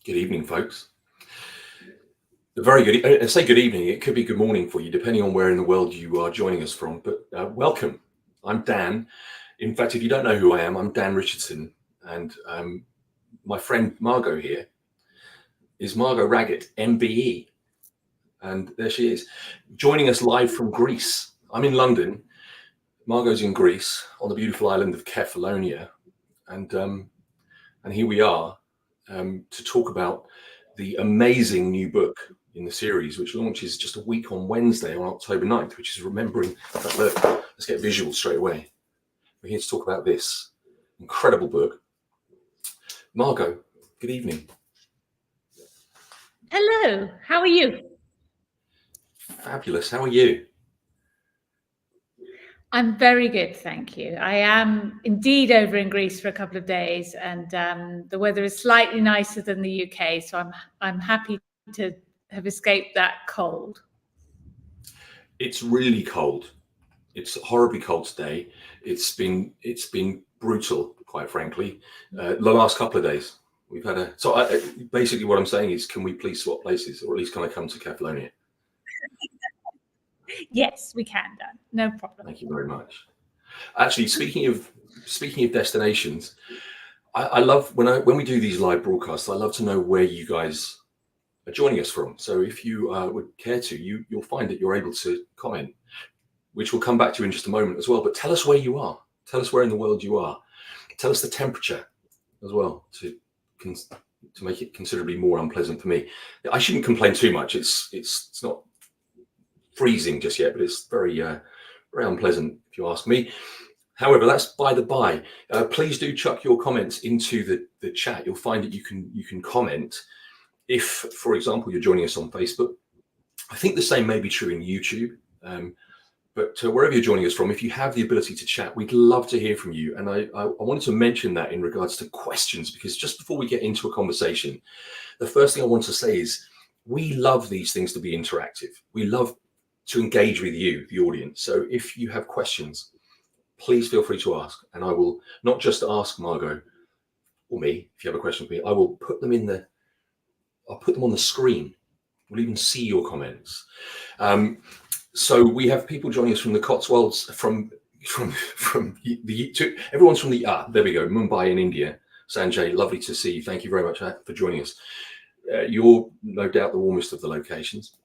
Good evening, folks. Very good. I say good evening. It could be good morning for you, depending on where in the world you are joining us from. But welcome. I'm Dan. In fact, if you don't know who I am, I'm Dan Richardson. And my friend Margot here is Margot Raggett, MBE. And there she is, joining us live from Greece. I'm in London. Margot's in Greece on the beautiful island of Kefalonia. And here we are to talk about the amazing new book in the series, which launches just a week on Wednesday on October 9th, which is remembering that. Look, let's get visual straight away. We're here to talk about this incredible book. Margot, good evening. Hello, how are you? Fabulous. How are you? I'm very good, thank you. I am indeed over in Greece for a couple of days, and the weather is slightly nicer than the UK, so I'm happy to have escaped that cold. It's really cold. It's horribly cold today. It's been brutal, quite frankly. The last couple of days we've had basically what I'm saying is, can we please swap places, or at least can I come to Kefalonia? Yes, we can, Dan. No problem. Thank you very much. Actually, speaking of destinations, I love when we do these live broadcasts. I love to know where you guys are joining us from. So if you would care to, you'll find that you're able to comment, which we'll come back to in just a moment as well. But tell us where you are. Tell us where in the world you are. Tell us the temperature as well to make it considerably more unpleasant for me. I shouldn't complain too much. It's not freezing just yet, but it's very very unpleasant if you ask me. However, that's by the by. Please do chuck your comments into the chat. You'll find that you can comment. If, for example, you're joining us on Facebook, I think the same may be true in YouTube. But wherever you're joining us from, if you have the ability to chat, we'd love to hear from you. And I wanted to mention that in regards to questions, because just before we get into a conversation, the first thing I want to say is we love these things to be interactive. We love to engage with you, the audience. So if you have questions, please feel free to ask. And I will not just ask Margot or me. If you have a question for me, I will put them I'll put them on the screen. We'll even see your comments. So we have people joining us from the Cotswolds, from everyone's from there we go, Mumbai in India. Sanjay, lovely to see you. Thank you very much for joining us. You're no doubt the warmest of the locations.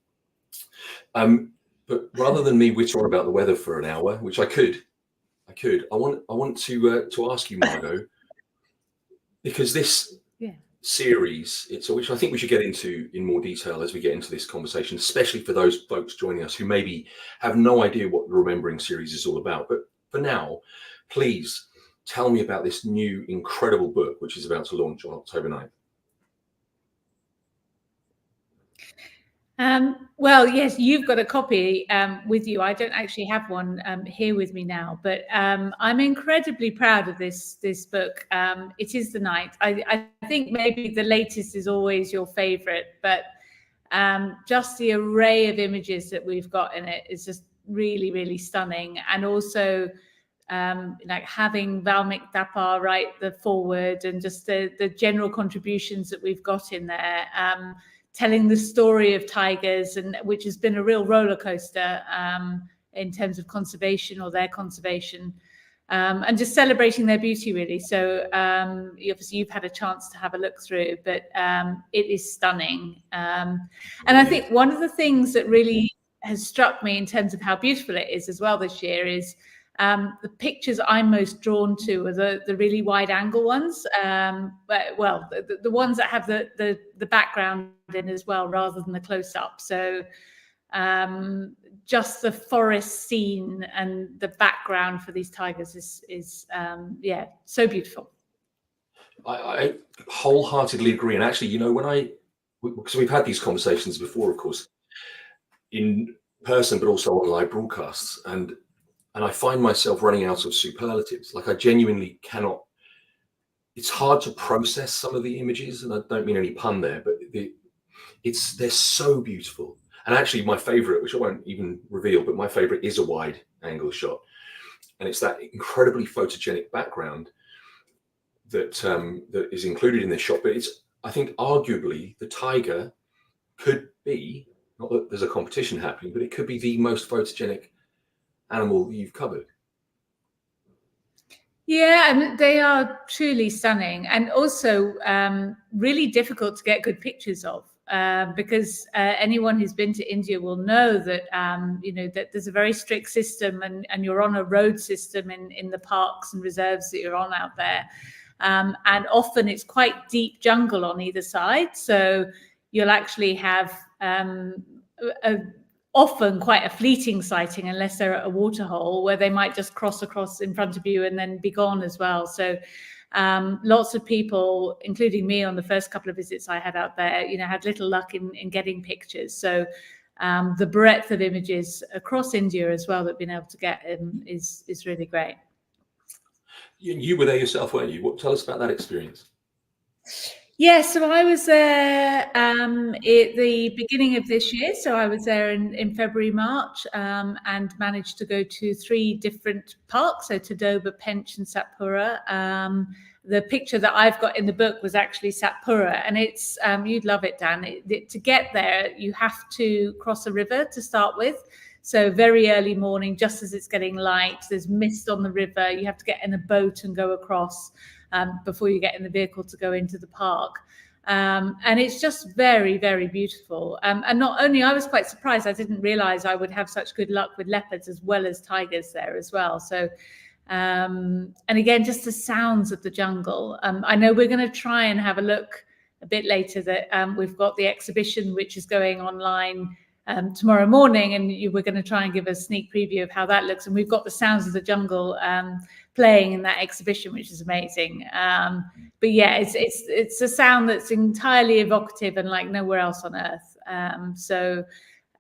But rather than me whittling about the weather for an hour, which I could, I want to ask you, Margot, because this series, which I think we should get into in more detail as we get into this conversation, especially for those folks joining us who maybe have no idea what the Remembering series is all about. But for now, please tell me about this new incredible book, which is about to launch on October 9th. Well, yes, you've got a copy with you. I don't actually have one here with me now, but I'm incredibly proud of this book. It is the night. I think maybe the latest is always your favorite, but just the array of images that we've got in it is just really, really stunning. And also like having Valmik Thapar write the foreword, and just the general contributions that we've got in there. Telling the story of tigers, and which has been a real roller coaster in terms of conservation or their conservation, and just celebrating their beauty, really. So obviously you've had a chance to have a look through, but it is stunning. And I think one of the things that really has struck me in terms of how beautiful it is as well this year is the pictures I'm most drawn to are the really wide angle ones. The ones that have the background in as well, rather than the close up. So just the forest scene and the background for these tigers is so beautiful. I wholeheartedly agree. And actually, because we've had these conversations before, of course, in person, but also on live broadcasts, and I find myself running out of superlatives. Like, I genuinely cannot. It's hard to process some of the images, and I don't mean any pun there, but they're so beautiful. And actually, my favorite, which I won't even reveal, but my favorite is a wide angle shot, and it's that incredibly photogenic background that is included in this shot. But I think arguably the tiger could be, not that there's a competition happening, but it could be the most photogenic animal you've covered. Yeah, and they are truly stunning, and also really difficult to get good pictures of. Because anyone who's been to India will know that that there's a very strict system, and you're on a road system in the parks and reserves that you're on out there, and often it's quite deep jungle on either side. So you'll actually have often quite a fleeting sighting, unless they're at a waterhole where they might just cross across in front of you and then be gone as well. So lots of people, including me on the first couple of visits I had out there, had little luck in getting pictures. So the breadth of images across India as well that I've been able to get is really great. You were there yourself, weren't you? Tell us about that experience. Yeah, so I was there at the beginning of this year. So I was there in February, March, and managed to go to 3 different parks, so Tadoba, Pench and Satpura. The picture that I've got in the book was actually Satpura, and it's, you'd love it, Dan. To get there, you have to cross a river to start with. So very early morning, just as it's getting light, there's mist on the river. You have to get in a boat and go across before you get in the vehicle to go into the park. And it's just very, very beautiful. And not only, I was quite surprised, I didn't realize I would have such good luck with leopards as well as tigers there as well. So, and again, just the sounds of the jungle. I know we're going to try and have a look a bit later that we've got the exhibition, which is going online tomorrow morning, and we're going to try and give a sneak preview of how that looks. And we've got the sounds of the jungle playing in that exhibition, which is amazing. But yeah, it's a sound that's entirely evocative and like nowhere else on earth. So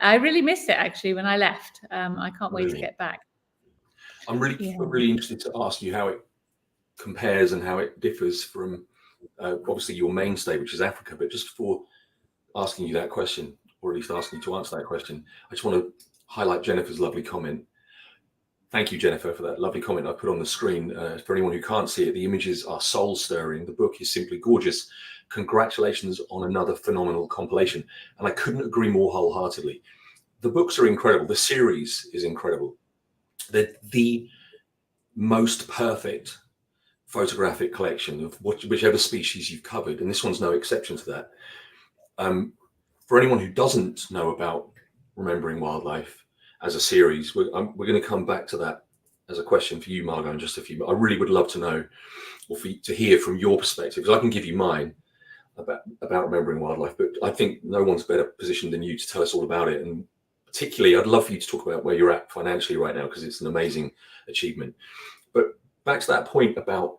I really missed it actually when I left. I can't wait to get back. I'm really interested to ask you how it compares and how it differs from obviously your mainstay, which is Africa. But just before asking you that question, or at least asking you to answer that question, I just want to highlight Jennifer's lovely comment. Thank you, Jennifer, for that lovely comment I put on the screen. For anyone who can't see it, the images are soul-stirring. The book is simply gorgeous. Congratulations on another phenomenal compilation. And I couldn't agree more wholeheartedly. The books are incredible. The series is incredible. They're the most perfect photographic collection of whichever species you've covered. And this one's no exception to that. For anyone who doesn't know about Remembering Wildlife as a series, we're going to come back to that as a question for you, Margot, in just a few. But I really would love to know, or to hear from your perspective, because I can give you mine about Remembering Wildlife, but I think no one's better positioned than you to tell us all about it. And particularly, I'd love for you to talk about where you're at financially right now, because it's an amazing achievement. But back to that point about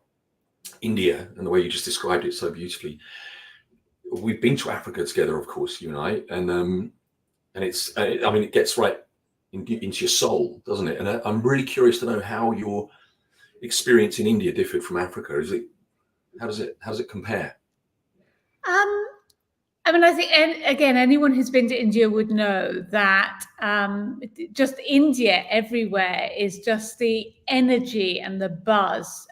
India and the way you just described it so beautifully. We've been to Africa together, of course, you and I, and it's, I mean, it gets right into your soul, doesn't it? And I'm really curious to know how your experience in India differed from Africa. How does it compare? I mean, I think, and again, anyone who's been to India would know that just India everywhere is just the energy and the buzz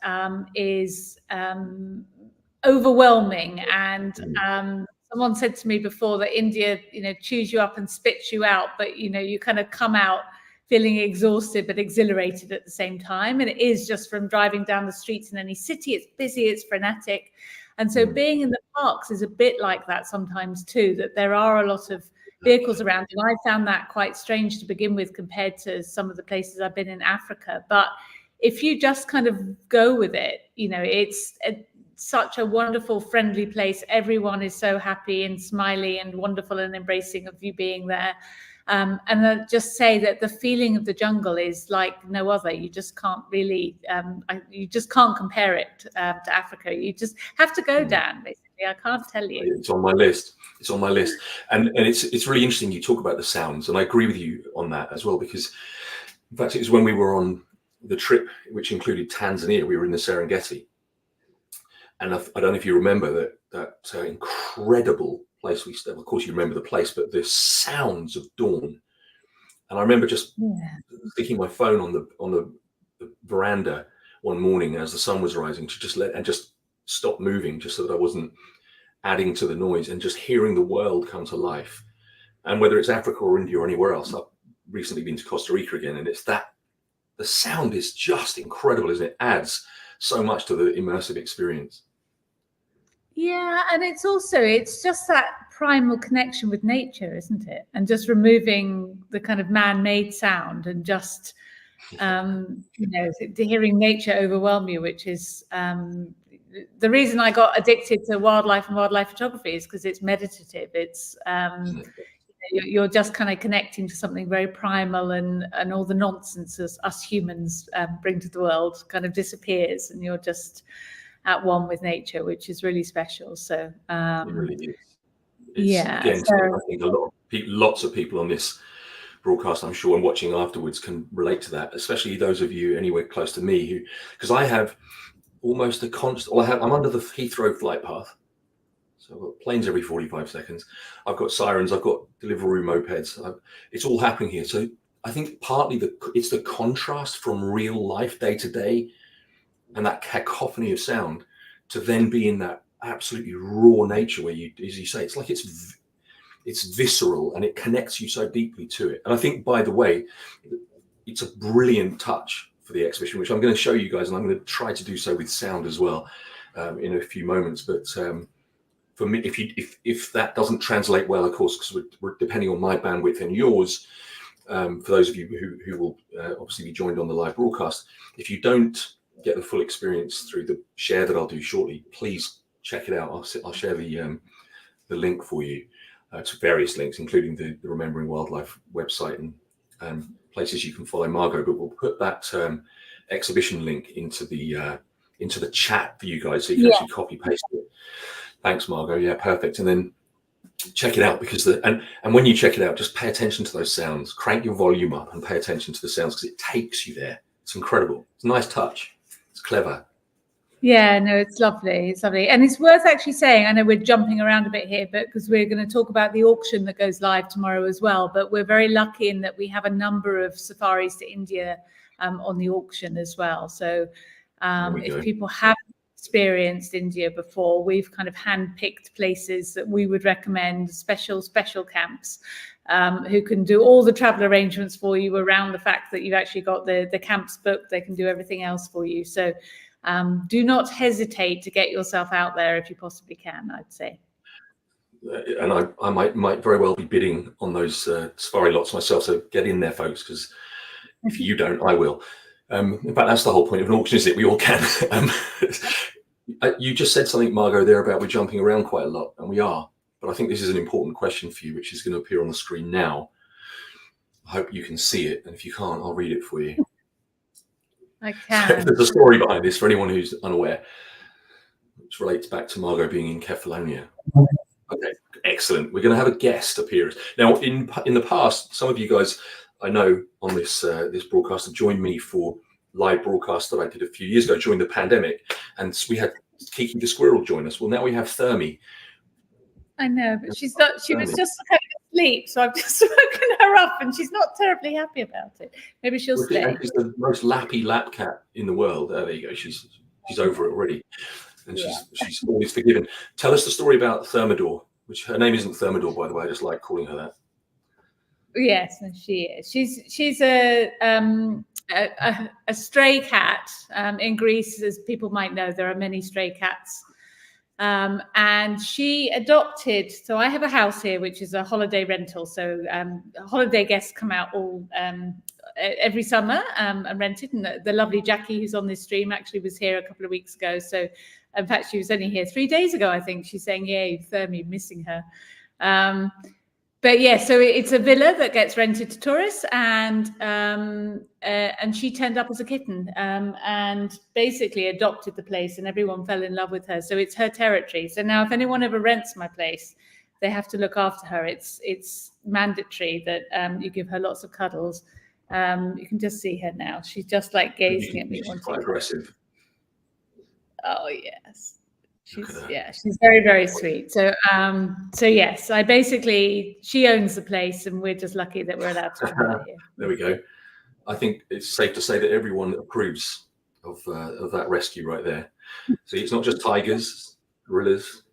is overwhelming. And someone said to me before that India, chews you up and spits you out, but you kind of come out feeling exhausted but exhilarated at the same time. And it is just from driving down the streets in any city. It's busy, it's frenetic. And so being in the parks is a bit like that sometimes too, that there are a lot of vehicles around. And I found that quite strange to begin with compared to some of the places I've been in Africa. But if you just kind of go with it, it's such a wonderful, friendly place. Everyone is so happy and smiley and wonderful and embracing of you being there. And I'll just say that the feeling of the jungle is like no other. You just can't really, you just can't compare it to Africa. You just have to go, Dan, basically. I can't tell you. It's on my list. It's on my list. And it's really interesting you talk about the sounds. And I agree with you on that as well, because in fact, it was when we were on the trip, which included Tanzania, we were in the Serengeti. And I don't know if you remember that incredible place we stayed. Of course, you remember the place, but the sounds of dawn. And I remember just sticking my phone on the veranda one morning as the sun was rising to just stop moving, just so that I wasn't adding to the noise and just hearing the world come to life. And whether it's Africa or India or anywhere else, I've recently been to Costa Rica again, and it's that the sound is just incredible, isn't it? It adds so much to the immersive experience. Yeah, and it's just that primal connection with nature, isn't it? And just removing the kind of man-made sound and just hearing nature overwhelm you, which is the reason I got addicted to wildlife and wildlife photography, is because it's meditative. It's you're just kind of connecting to something very primal, and all the nonsense us humans bring to the world kind of disappears, and you're just at one with nature, which is really special. So it really is. Yeah. Again, I think lots of people on this broadcast, I'm sure, and watching afterwards can relate to that, especially those of you anywhere close to me, because I have almost a constant. Well, I'm under the Heathrow flight path, so I've got planes every 45 seconds. I've got sirens. I've got Deliveroo mopeds. It's all happening here. So I think partly it's the contrast from real life day to day, and that cacophony of sound, to then be in that absolutely raw nature where you, as you say, it's like it's visceral and it connects you so deeply to it. And I think, by the way, it's a brilliant touch for the exhibition, which I'm going to show you guys, and I'm going to try to do so with sound as well in a few moments. But for me, if that doesn't translate well, of course, because we're depending on my bandwidth and yours, for those of you who will obviously be joined on the live broadcast, if you don't get the full experience through the share that I'll do shortly, please check it out. I'll share the link for you to various links, including the Remembering Wildlife website and places you can follow Margot. But we'll put that exhibition link into the chat for you guys, so you can actually copy paste it. Thanks, Margot. Yeah, perfect. And then check it out, because and when you check it out, just pay attention to those sounds. Crank your volume up and pay attention to the sounds, because it takes you there. It's incredible. It's a nice touch. It's clever. Yeah, no, it's lovely. It's lovely. And it's worth actually saying, I know we're jumping around a bit here, but because we're going to talk about the auction that goes live tomorrow as well. But we're very lucky in that we have a number of safaris to India on the auction as well. So if people haven't experienced India before, we've kind of handpicked places that we would recommend, special camps who can do all the travel arrangements for you around the fact that you've actually got the camps booked. They can do everything else for you. So do not hesitate to get yourself out there if you possibly can, I'd say. And I might very well be bidding on those safari lots myself. So get in there, folks, because if you don't, I will. In fact, that's the whole point of an auction, is it? We all can. You just said something, Margot, there about we're jumping around quite a lot, and we are. But I think this is an important question for you, which is going to appear on the screen now. I hope you can see it, and if you can't, I'll read it for you. I can. So there's a story behind this for anyone who's unaware, which relates back to Margot being in Kefalonia. Okay, excellent. We're going to have a guest appear. Now, in the past, some of you guys I know on this broadcast have joined me for live broadcasts that I did a few years ago during the pandemic, and we had Kiki the squirrel join us. Well, now we have Thermi. I know, but she's not. She was just kind of asleep, so I've just woken her up, and she's not terribly happy about it. Maybe she'll stay. She's the most lappy lap cat in the world. There you go. She's over it already, and she's always forgiven. Tell us the story about Thermidor, which her name isn't Thermidor, by the way. I just like calling her that. Yes, and she is. She's a stray cat in Greece, as people might know. There are many stray cats. And she adopted, so I have a house here, which is a holiday rental. So holiday guests come out all every summer and rent it. And the lovely Jackie, who's on this stream, actually was here a couple of weeks ago. So in fact, she was only here 3 days ago, I think. She's saying, yay, Thermi, missing her. But yeah, so it's a villa that gets rented to tourists, and she turned up as a kitten and basically adopted the place, and everyone fell in love with her. So it's her territory. So now, if anyone ever rents my place, they have to look after her. It's mandatory that you give her lots of cuddles. You can just see her now. She's just like gazing at me. She's quite aggressive. Oh yes. She's very, very sweet. So yes, she owns the place, and we're just lucky that we're allowed to come here. There we go. I think it's safe to say that everyone approves of that rescue right there. See, it's not just tigers, gorillas.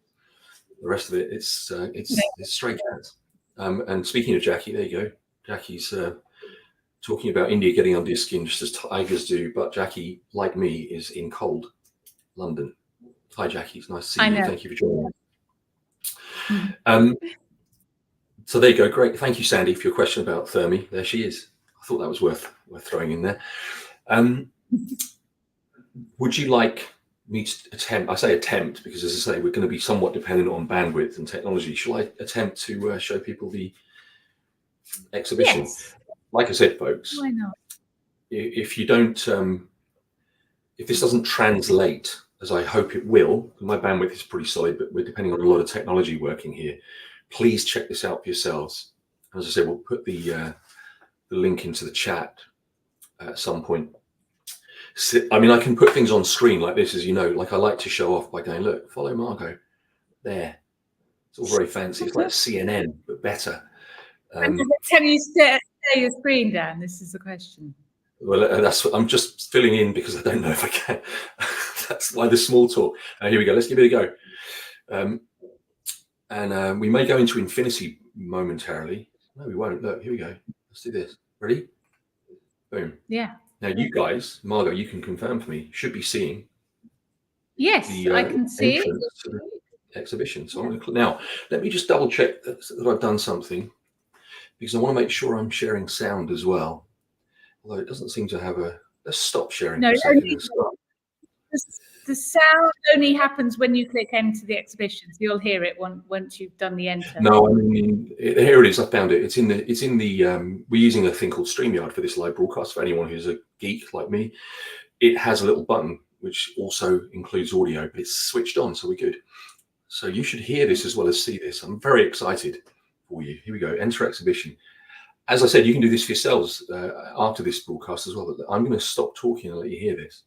The rest of it, it's stray cats. And speaking of Jackie, there you go. Jackie's talking about India getting under your skin just as tigers do, but Jackie, like me, is in cold London. Hi, Jackie. It's nice to see you. Thank you for joining. So there you go. Great. Thank you, Sandy, for your question about Thermi. There she is. I thought that was worth throwing in there. Would you like me to attempt? I say attempt because, as I say, we're going to be somewhat dependent on bandwidth and technology. Shall I attempt to show people the exhibition? Yes. Like I said, folks, Why not? If you don't, if this doesn't translate, as I hope it will, my bandwidth is pretty solid, but we're depending on a lot of technology working here. Please check this out for yourselves. As I said, we'll put the link into the chat at some point. I mean, I can put things on screen like this, as you know, like I like to show off by going, look, follow Margot there. It's all very fancy. It's like CNN, but better. Can you share your screen, Dan? This is the question. Well, that's what I'm just filling in because I don't know if I can. That's why the small talk. Here we go. Let's give it a go. And we may go into infinity momentarily. No, we won't. Look, here we go. Let's do this. Ready? Boom. Yeah. Now, you guys, Margot, you can confirm for me, should be seeing. Yes, I can see it. To the exhibition. So I'm going to now. Let me just double check that I've done something, because I want to make sure I'm sharing sound as well. Although it doesn't seem to have a. Let's stop sharing. No, for a second. the sound only happens when you click enter the exhibition. So you'll hear it once you've done the enter. No, I mean, here it is. I found it. It's in the. We're using a thing called StreamYard for this live broadcast. For anyone who's a geek like me, it has a little button which also includes audio, but it's switched on, so we're good. So you should hear this as well as see this. I'm very excited for you. Here we go. Enter exhibition. As I said, you can do this for yourselves after this broadcast as well. But I'm going to stop talking and let you hear this.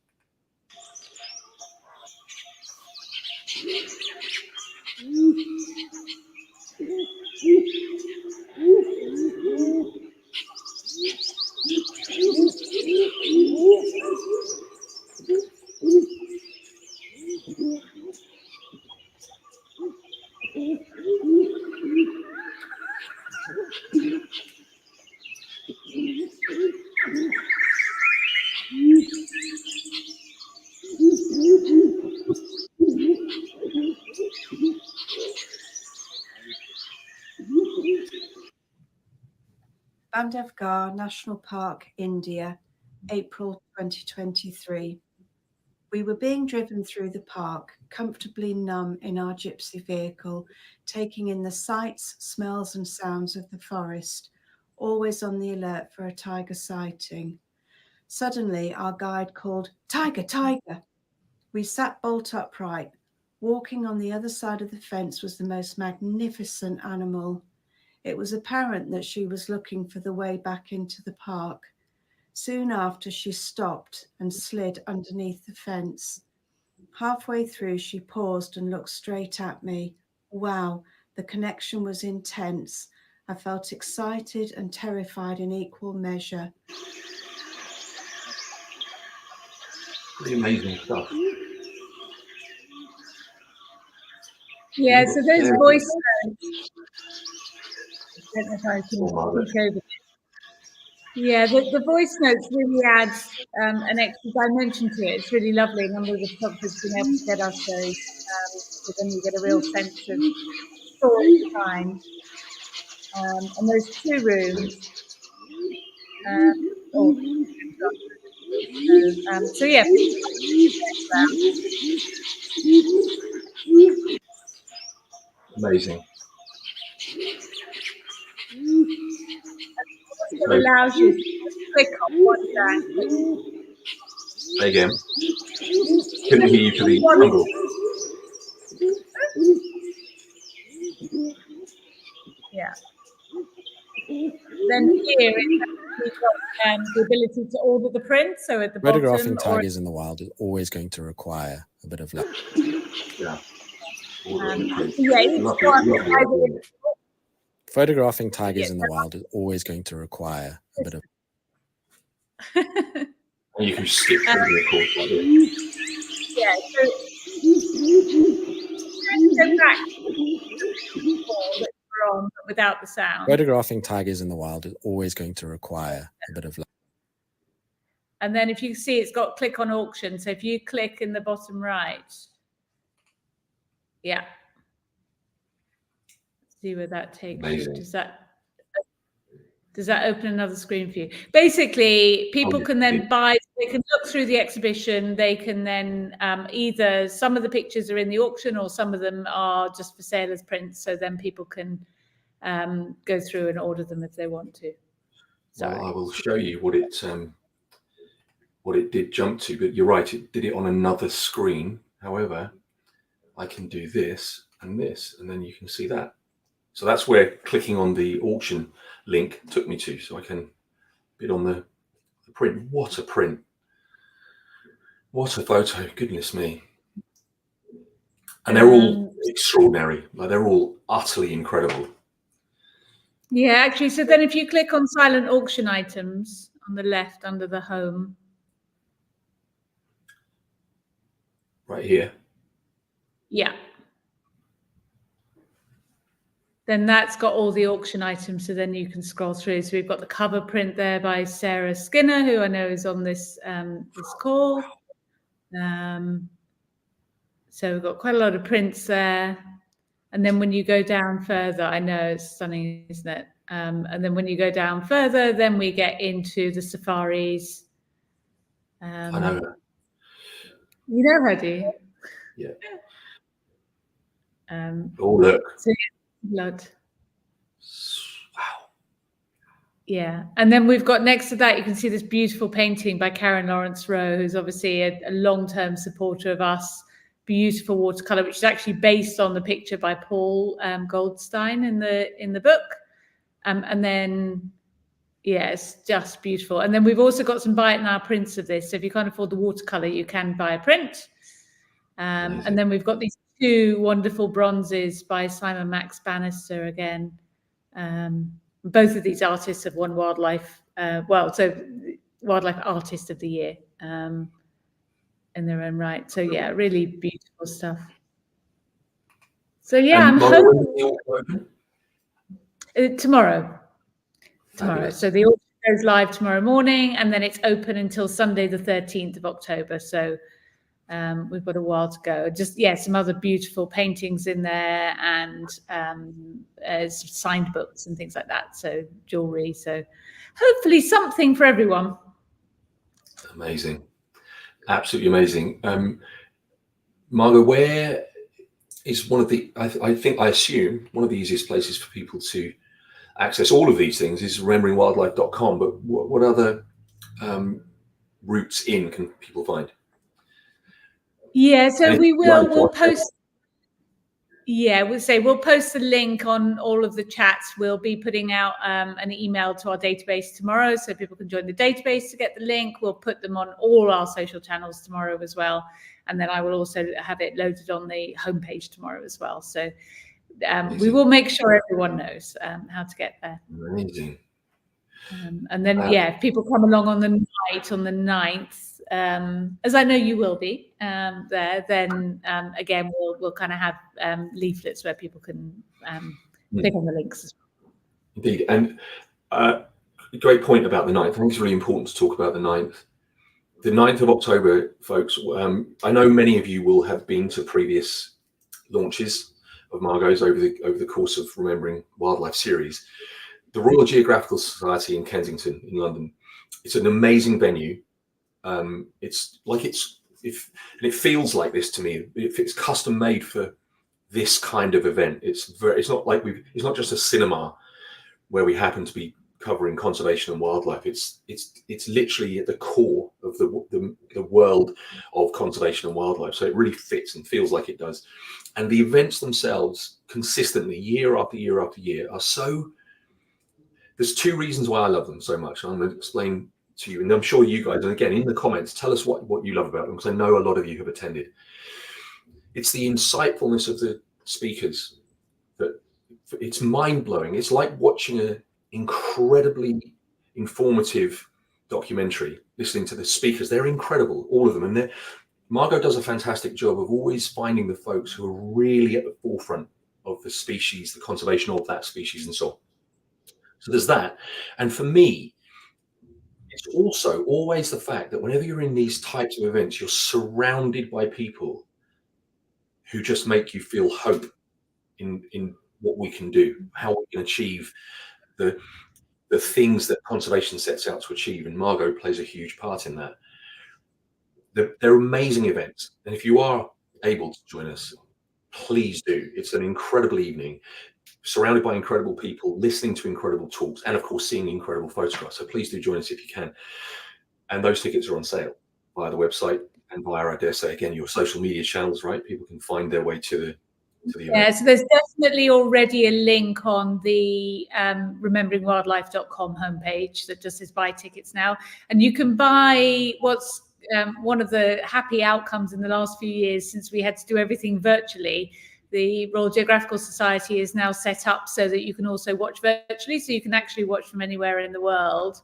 Bandhavgarh National Park, India, April 2023. We were being driven through the park, comfortably numb in our gypsy vehicle, taking in the sights, smells and sounds of the forest, always on the alert for a tiger sighting. Suddenly, our guide called, "Tiger, tiger!" We sat bolt upright. Walking on the other side of the fence was the most magnificent animal. It was apparent that she was looking for the way back into the park. Soon after, she stopped and slid underneath the fence. Halfway through, she paused and looked straight at me. Wow, the connection was intense. I felt excited and terrified in equal measure. Pretty amazing stuff. Yeah, so those voice notes. I don't know if I can speak over. Yeah, the voice notes really add an extra dimension to it. It's really lovely. A number of the photographers have been able to get us those, so then you get a real sense of story time. And those two rooms. So yeah. Amazing. It allows you to click on one thing. Say again. Couldn't hear you for the angle. Yeah. Then here we've got the ability to order the print. So at the bottom, photographing tigers in the wild is always going to require a bit of luck. Yeah. Photographing tigers in the wild is always going to require a bit of. And you can skip through the course like this. Yeah. So go back that we're on, but without the sound. Photographing tigers in the wild is always going to require a bit of luck. And then if you see, it's got click on auction. So if you click in the bottom right, yeah. See where that takes Amazing. you. Does that open another screen for you? Basically, people can then buy, they can look through the exhibition. They can then either, some of the pictures are in the auction or some of them are just for sale as prints. So then people can go through and order them if they want to. Well, I will show you what it did jump to, but you're right, it did it on another screen. However, I can do this, and then you can see that. So that's where clicking on the auction link took me to, so I can bid on the print. What a print. What a photo, goodness me. And they're all extraordinary, like they're all utterly incredible. Yeah, actually, so then if you click on silent auction items on the left under the home. Right here. Yeah. Then that's got all the auction items, so then you can scroll through. So we've got the cover print there by Sarah Skinner, who I know is on this this call. So we've got quite a lot of prints there. And then when you go down further, I know it's stunning, isn't it? And then when you go down further, then we get into the safaris. I know her. You know her, do you? Yeah. Oh, look. So, blood. Wow. Yeah. And then we've got next to that, you can see this beautiful painting by Karen Lawrence Rowe, who's obviously a long-term supporter of us. Beautiful watercolor, which is actually based on the picture by Paul Goldstein in the book. And then, yeah, it's just beautiful. And then we've also got some buy it now prints of this. So if you can't afford the watercolor, you can buy a print. And then we've got these two wonderful bronzes by Simon Max Bannister again. Both of these artists have won Wildlife Artist of the Year in their own right. So yeah, really beautiful stuff. So yeah, I'm hoping tomorrow. So the auction goes live tomorrow morning, and then it's open until Sunday, the 13th of October. So we've got a while to go. Just some other beautiful paintings in there, and signed books and things like that. So jewelry. So hopefully something for everyone. Amazing, absolutely amazing. Margot, where is one of the? I assume one of the easiest places for people to access all of these things is rememberingwildlife.com. But what other routes in can people find? Yeah, so we'll post. Yeah, we'll post the link on all of the chats. We'll be putting out an email to our database tomorrow, so people can join the database to get the link. We'll put them on all our social channels tomorrow as well, and then I will also have it loaded on the homepage tomorrow as well. So we will make sure everyone knows how to get there. Amazing. And then if people come along on the night on the 9th. As I know you will be there, then again we'll kind of have leaflets where people can click on the links as well. Indeed, and a great point about the 9th. I think it's really important to talk about the 9th. The 9th of October, folks. I know many of you will have been to previous launches of Margot's over the course of Remembering Wildlife series. The Royal Geographical Society in Kensington in London. It's an amazing venue. It feels like this to me. It's custom made for this kind of event. It's not just a cinema where we happen to be covering conservation and wildlife. It's literally at the core of the world of conservation and wildlife. So it really fits and feels like it does. And the events themselves consistently, year after year after year, are so. There's two reasons why I love them so much. I'm going to explain to you, and I'm sure you guys, and again in the comments, tell us what you love about them, because I know a lot of you have attended. It's the insightfulness of the speakers that it's mind-blowing. It's like watching an incredibly informative documentary, listening to the speakers. They're incredible, all of them, and Margot does a fantastic job of always finding the folks who are really at the forefront of the species, the conservation of that species, and so on. So there's that. And for me, it's also always the fact that whenever you're in these types of events, you're surrounded by people who just make you feel hope in what we can do, how we can achieve the things that conservation sets out to achieve. And Margot plays a huge part in that. They're amazing events. And if you are able to join us, please do. It's an incredible evening, surrounded by incredible people, listening to incredible talks, and of course, seeing incredible photographs. So please do join us if you can. And those tickets are on sale via the website and via, I dare say, again, your social media channels, right? People can find their way to the event. Yeah, so there's definitely already a link on the rememberingwildlife.com homepage that just says buy tickets now. And you can buy what's one of the happy outcomes in the last few years, since we had to do everything virtually. The Royal Geographical Society is now set up so that you can also watch virtually, so you can actually watch from anywhere in the world.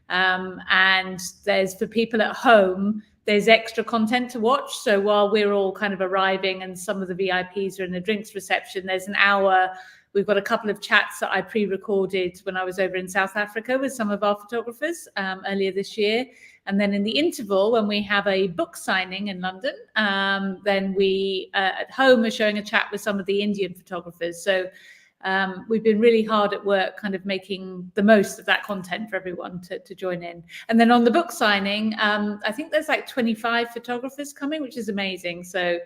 And there's, for people at home, there's extra content to watch. So while we're all kind of arriving and some of the VIPs are in the drinks reception, there's an hour. We've got a couple of chats that I pre-recorded when I was over in South Africa with some of our photographers earlier this year. And then in the interval, when we have a book signing in London, then we at home are showing a chat with some of the Indian photographers. So we've been really hard at work kind of making the most of that content for everyone to join in. And then on the book signing, I think there's like 25 photographers coming, which is amazing. So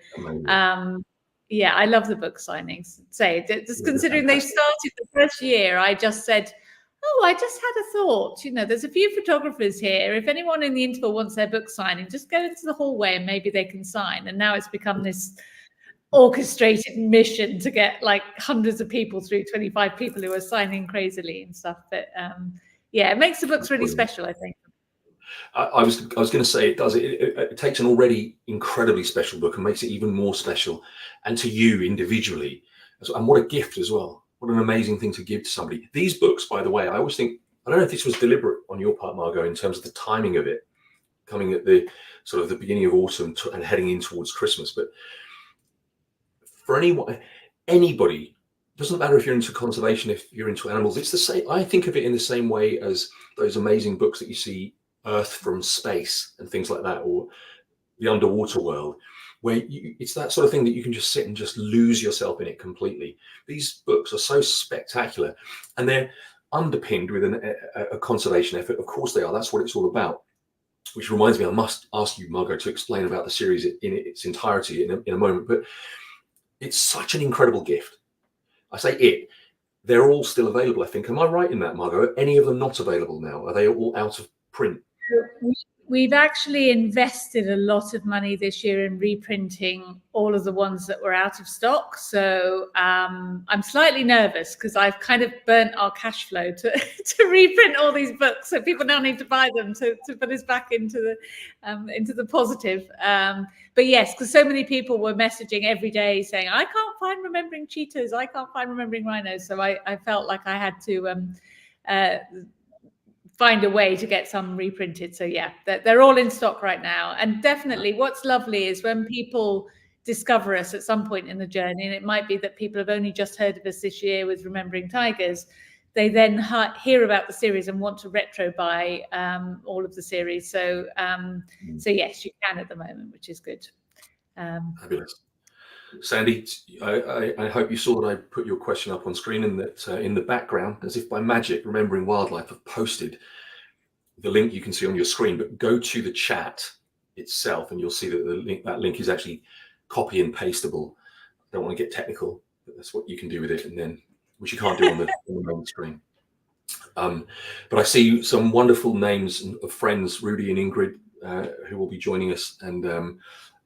yeah, I love the book signings. Just considering they started the first year, I just said, oh, I just had a thought, you know, there's a few photographers here. If anyone in the interval wants their book signing, just go into the hallway and maybe they can sign. And now it's become this orchestrated mission to get like hundreds of people through, 25 people who are signing crazily and stuff. But yeah, it makes the books really special, I think. I was going to say it does. It takes an already incredibly special book and makes it even more special, and to you individually, and what a gift as well. What an amazing thing to give to somebody. These books, by the way, I always think, I don't know if this was deliberate on your part, Margot, in terms of the timing of it, coming at the sort of the beginning of autumn and heading in towards Christmas. But for anybody, doesn't matter if you're into conservation, if you're into animals, it's the same. I think of it in the same way as those amazing books that you see, Earth from Space and things like that, or the underwater world, where it's that sort of thing that you can just sit and just lose yourself in it completely. These books are so spectacular, and they're underpinned with a conservation effort. Of course they are. That's what it's all about. Which reminds me, I must ask you, Margot, to explain about the series in its entirety in a moment. But it's such an incredible gift. I say it. They're all still available, I think. Am I right in that, Margot? Are any of them not available now? Are they all out of print? We've actually invested a lot of money this year in reprinting all of the ones that were out of stock. So I'm slightly nervous because I've kind of burnt our cash flow to reprint all these books. So people now need to buy them to put us back into the positive. But yes, because so many people were messaging every day saying, I can't find Remembering Cheetahs, I can't find Remembering Rhinos. So I felt like I had to find a way to get some reprinted. So yeah, they're all in stock right now. And definitely what's lovely is when people discover us at some point in the journey, and it might be that people have only just heard of us this year with Remembering Tigers, they then hear about the series and want to retro buy all of the series. So so yes, you can at the moment, which is good. Fabulous. Sandy, I hope you saw that I put your question up on screen, and that in the background, as if by magic, Remembering Wildlife have posted the link you can see on your screen. But go to the chat itself and you'll see that that link is actually copy and pastable. I don't want to get technical, but that's what you can do with it, and then which you can't do on the main screen. But I see some wonderful names of friends, Rudy and Ingrid, who will be joining us, and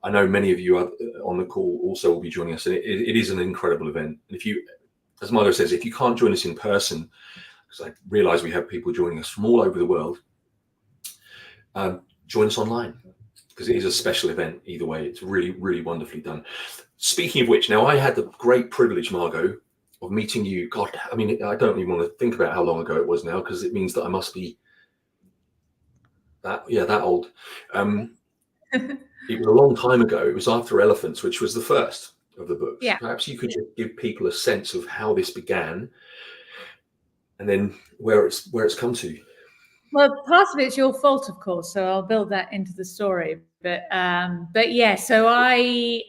I know many of you on the call also will be joining us, and it is an incredible event. And if you, as Margot says, if you can't join us in person, because I realize we have people joining us from all over the world, join us online, because it is a special event either way. It's really, really wonderfully done. Speaking of which, now I had the great privilege, Margot, of meeting you. God, I mean, I don't even want to think about how long ago it was now, because it means that I must be that old. it was a long time ago. It was after Elephants, which was the first of the books. Yeah. Perhaps you could just give people a sense of how this began, and then where it's come to. Well, part of it's your fault, of course, so I'll build that into the story. But yeah, so I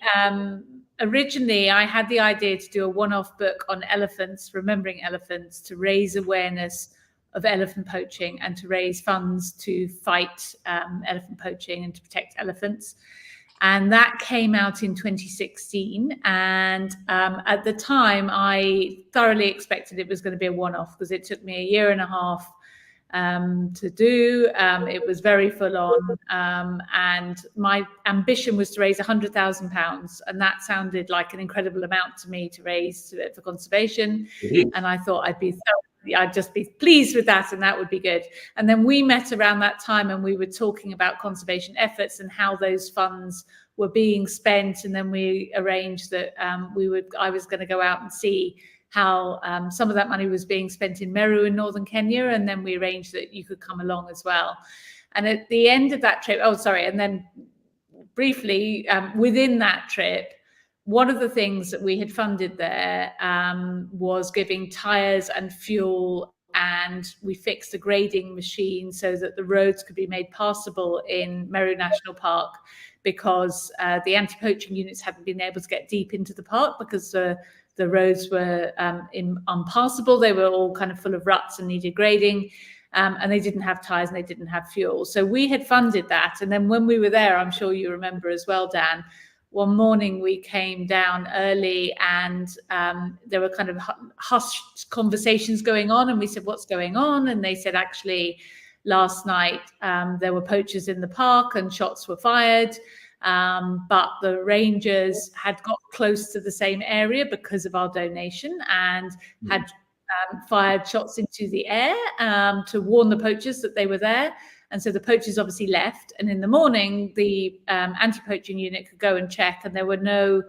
originally I had the idea to do a one-off book on elephants, remembering elephants, to raise awareness of elephant poaching and to raise funds to fight elephant poaching and to protect elephants. And that came out in 2016. And at the time, I thoroughly expected it was going to be a one-off, because it took me a year and a half to do. It was very full on. And my ambition was to raise £100,000. And that sounded like an incredible amount to me to raise for conservation. And I thought I'd just be pleased with that, and that would be good. And then we met around that time, and we were talking about conservation efforts and how those funds were being spent. And then we arranged that I was going to go out and see how some of that money was being spent in Meru in northern Kenya, and then we arranged that you could come along as well. And at the end of that trip, and then briefly within that trip, one of the things that we had funded there was giving tires and fuel, and we fixed a grading machine so that the roads could be made passable in Meru National Park, because the anti-poaching units hadn't been able to get deep into the park because the roads were unpassable. They were all kind of full of ruts and needed grading. And they didn't have tires and they didn't have fuel. So we had funded that. And then when we were there, I'm sure you remember as well, Dan, one morning we came down early, and there were kind of hushed conversations going on. And we said, what's going on? And they said, actually, last night there were poachers in the park and shots were fired. But the rangers had got close to the same area because of our donation, and had fired shots into the air to warn the poachers that they were there. And so the poachers obviously left. And in the morning, the anti-poaching unit could go and check, and there were no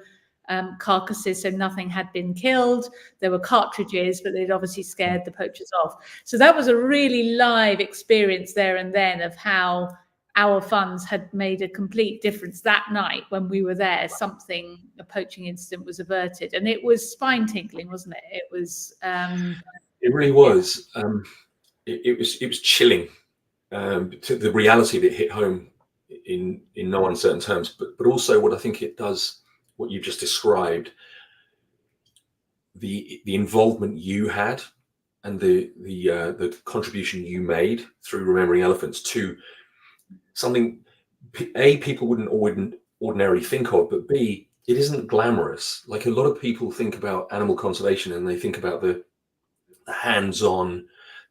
carcasses, so nothing had been killed. There were cartridges, but they'd obviously scared the poachers off. So that was a really live experience there and then of how our funds had made a complete difference that night when we were there. A poaching incident was averted, and it was spine-tingling, wasn't it? It was. It really was. It was chilling. To the reality that hit home in no uncertain terms, but also what I think it does, what you just described, the involvement you had, and the contribution you made through Remembering Elephants to something A, people wouldn't ordinarily think of, but B, it isn't glamorous. Like, a lot of people think about animal conservation and they think about the hands-on,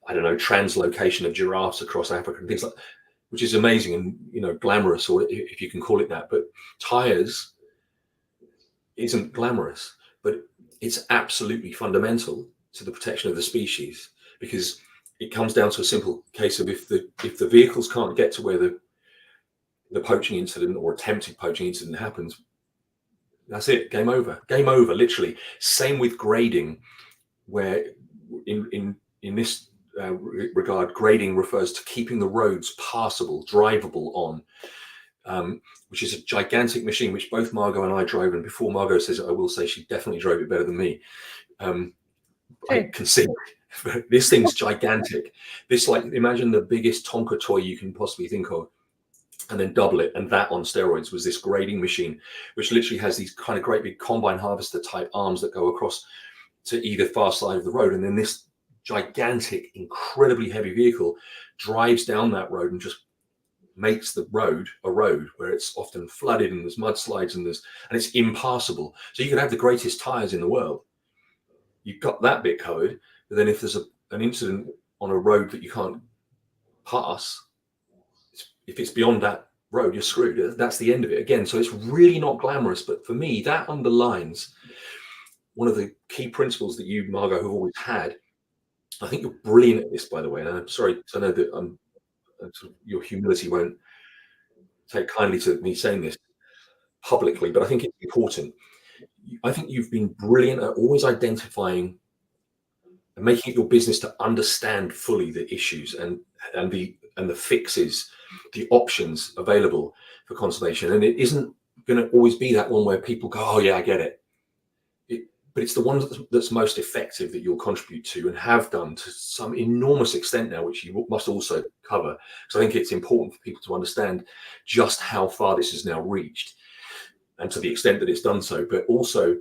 I don't know, translocation of giraffes across Africa and things like that, which is amazing and, glamorous, or if you can call it that. But tires isn't glamorous, but it's absolutely fundamental to the protection of the species, because it comes down to a simple case of if the vehicles can't get to where the poaching incident or attempted poaching incident happens, that's it, game over, literally. Same with grading, where in this regard, grading refers to keeping the roads passable, drivable on, which is a gigantic machine which both Margot and I drove. And before Margot says it, I will say she definitely drove it better than me. I can see this thing's gigantic. This, like, imagine the biggest Tonka toy you can possibly think of, and then double it. And that on steroids was this grading machine, which literally has these kind of great big combine harvester type arms that go across to either far side of the road. And then this gigantic, incredibly heavy vehicle drives down that road and just makes the road a road where it's often flooded and there's mudslides and it's impassable. So you could have the greatest tires in the world, you've got that bit covered, but then if there's an incident on a road that you can't pass, if it's beyond that road, you're screwed. That's the end of it again. So it's really not glamorous, but for me, that underlines one of the key principles that you, Margot, have always had. I think you're brilliant at this, by the way. And I'm sorry, I know that your humility won't take kindly to me saying this publicly, but I think it's important. I think you've been brilliant at always identifying and making it your business to understand fully the issues and the fixes the options available for conservation. And it isn't going to always be that one where people go, oh yeah, I get it. But it's the one that's most effective that you'll contribute to and have done to some enormous extent now, which you must also cover. So I think it's important for people to understand just how far this has now reached and to the extent that it's done so. But also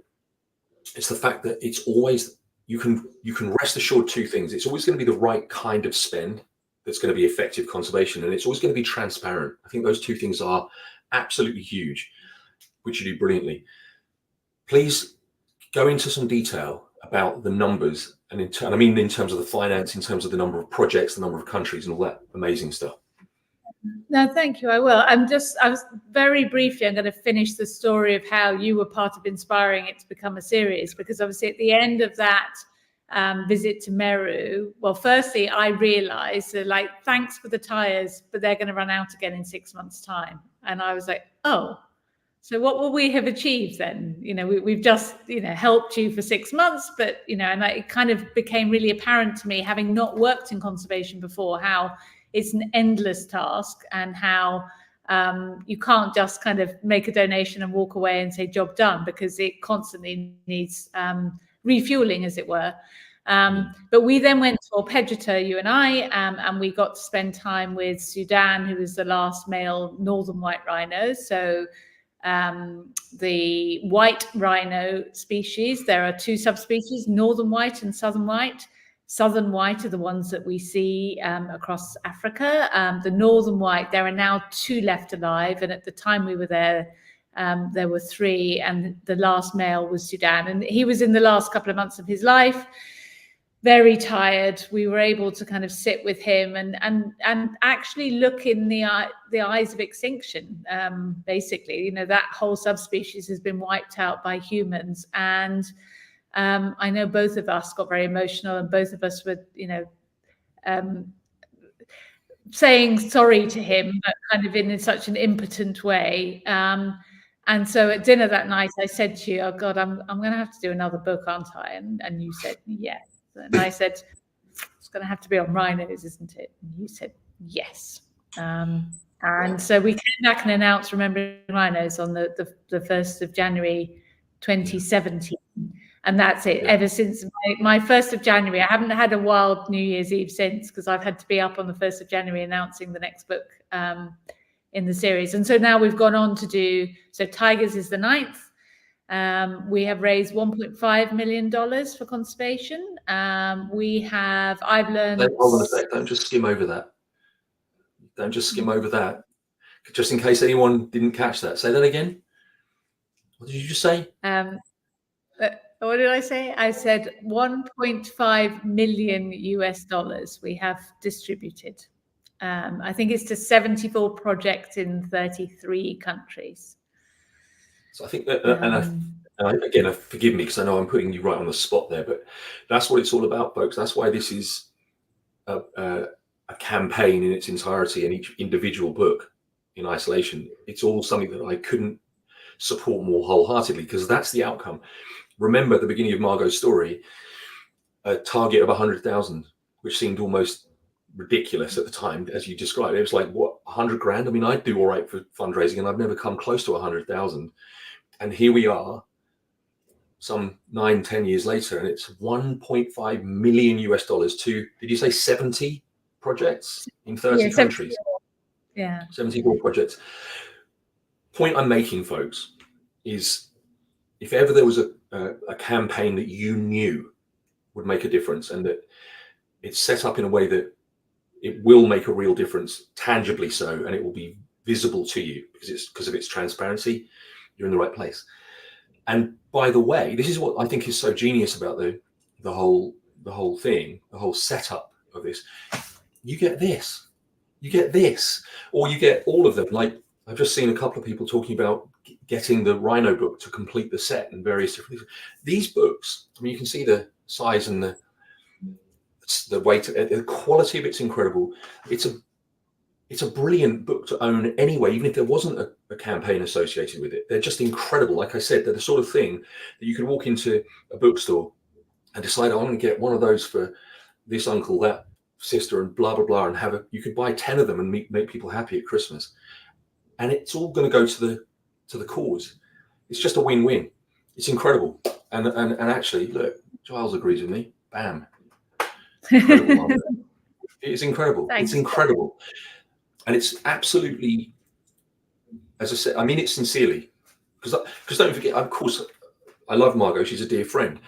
it's the fact that it's always, you can rest assured two things. It's always going to be the right kind of spend that's going to be effective conservation, and it's always going to be transparent. I think those two things are absolutely huge, which you do brilliantly. Please go into some detail about the numbers, and I mean in terms of the finance, in terms of the number of projects, the number of countries, and all that amazing stuff. No, thank you. I will. I was very briefly, I'm going to finish the story of how you were part of inspiring it to become a series, because obviously at the end of that visit to Meru, well, firstly, I realized that, like, thanks for the tires, but they're going to run out again in 6 months' time. And I was like, oh, so what will we have achieved then? You know, we've just, you know, helped you for 6 months, but, you know, and it kind of became really apparent to me, having not worked in conservation before, how it's an endless task, and how you can't just kind of make a donation and walk away and say job done, because it constantly needs refueling, as it were. But we then went to Arpeggiata, you and I, and we got to spend time with Sudan, who was the last male northern white rhino. So the white rhino species, there are two subspecies, northern white and southern white. Southern white are the ones that we see across Africa. The northern white, there are now 2 left alive, and at the time we were there were 3, and the last male was Sudan, and he was in the last couple of months of his life, very tired. We were able to kind of sit with him and actually look in the eyes of extinction. Basically, you know, that whole subspecies has been wiped out by humans, and I know both of us got very emotional, and both of us were, you know, saying sorry to him, but kind of in such an impotent way. And so at dinner that night, I said to you, "Oh God, I'm going to have to do another book, aren't I?" And you said yes. And I said, "It's going to have to be on rhinos, isn't it?" And you said yes. And so we came back and announced Remembering Rhinos on the 1st of January 2017. And that's it. Ever since my 1st of January, I haven't had a wild New Year's Eve since, because I've had to be up on the 1st of January announcing the next book in the series. And so now we've gone on to do, so Tigers is the 9th. We have raised $1.5 million for conservation. I've learned. Hold on a sec. Don't just skim over that. Don't just skim over that. Just in case anyone didn't catch that. Say that again. What did you just say? What did I say? I said $1.5 million we have distributed. I think it's to 74 projects in 33 countries. So I think that, and again, forgive me, because I know I'm putting you right on the spot there, but that's what it's all about, folks. That's why this is a campaign in its entirety, and each individual book in isolation. It's all something that I couldn't support more wholeheartedly, because that's the outcome. Remember at the beginning of Margot's story, a target of 100,000, which seemed almost ridiculous at the time, as you described. It was like, what, 100 grand? I mean, I'd do all right for fundraising, and I've never come close to 100,000. And here we are, some 9-10 years later, and it's $1.5 million to, did you say 70 projects in 30 countries? Yeah. 74 projects. Point I'm making, folks, is if ever there was a campaign that you knew would make a difference, and that it's set up in a way that it will make a real difference, tangibly so, and it will be visible to you because of its transparency, you're in the right place. And by the way, this is what I think is so genius about the whole thing, the whole setup of this. You get this, or you get all of them. Like, I've just seen a couple of people talking about getting the Rhino book to complete the set and various different things. These books, I mean, you can see the size and the weight, the quality of it's incredible. It's a brilliant book to own anyway, even if there wasn't a campaign associated with it. They're just incredible. Like I said, they're the sort of thing that you could walk into a bookstore and decide, oh, I'm going to get one of those for this uncle, that sister and blah blah blah, and you could buy 10 of them and make people happy at Christmas, and it's all going to go to the cause. It's just a win-win. It's incredible. And actually, look, Giles agrees with me. Bam. Incredible. It's incredible. Thanks. It's incredible. And it's absolutely, as I said, I mean it sincerely, because don't forget, of course, I love Margot. She's a dear friend.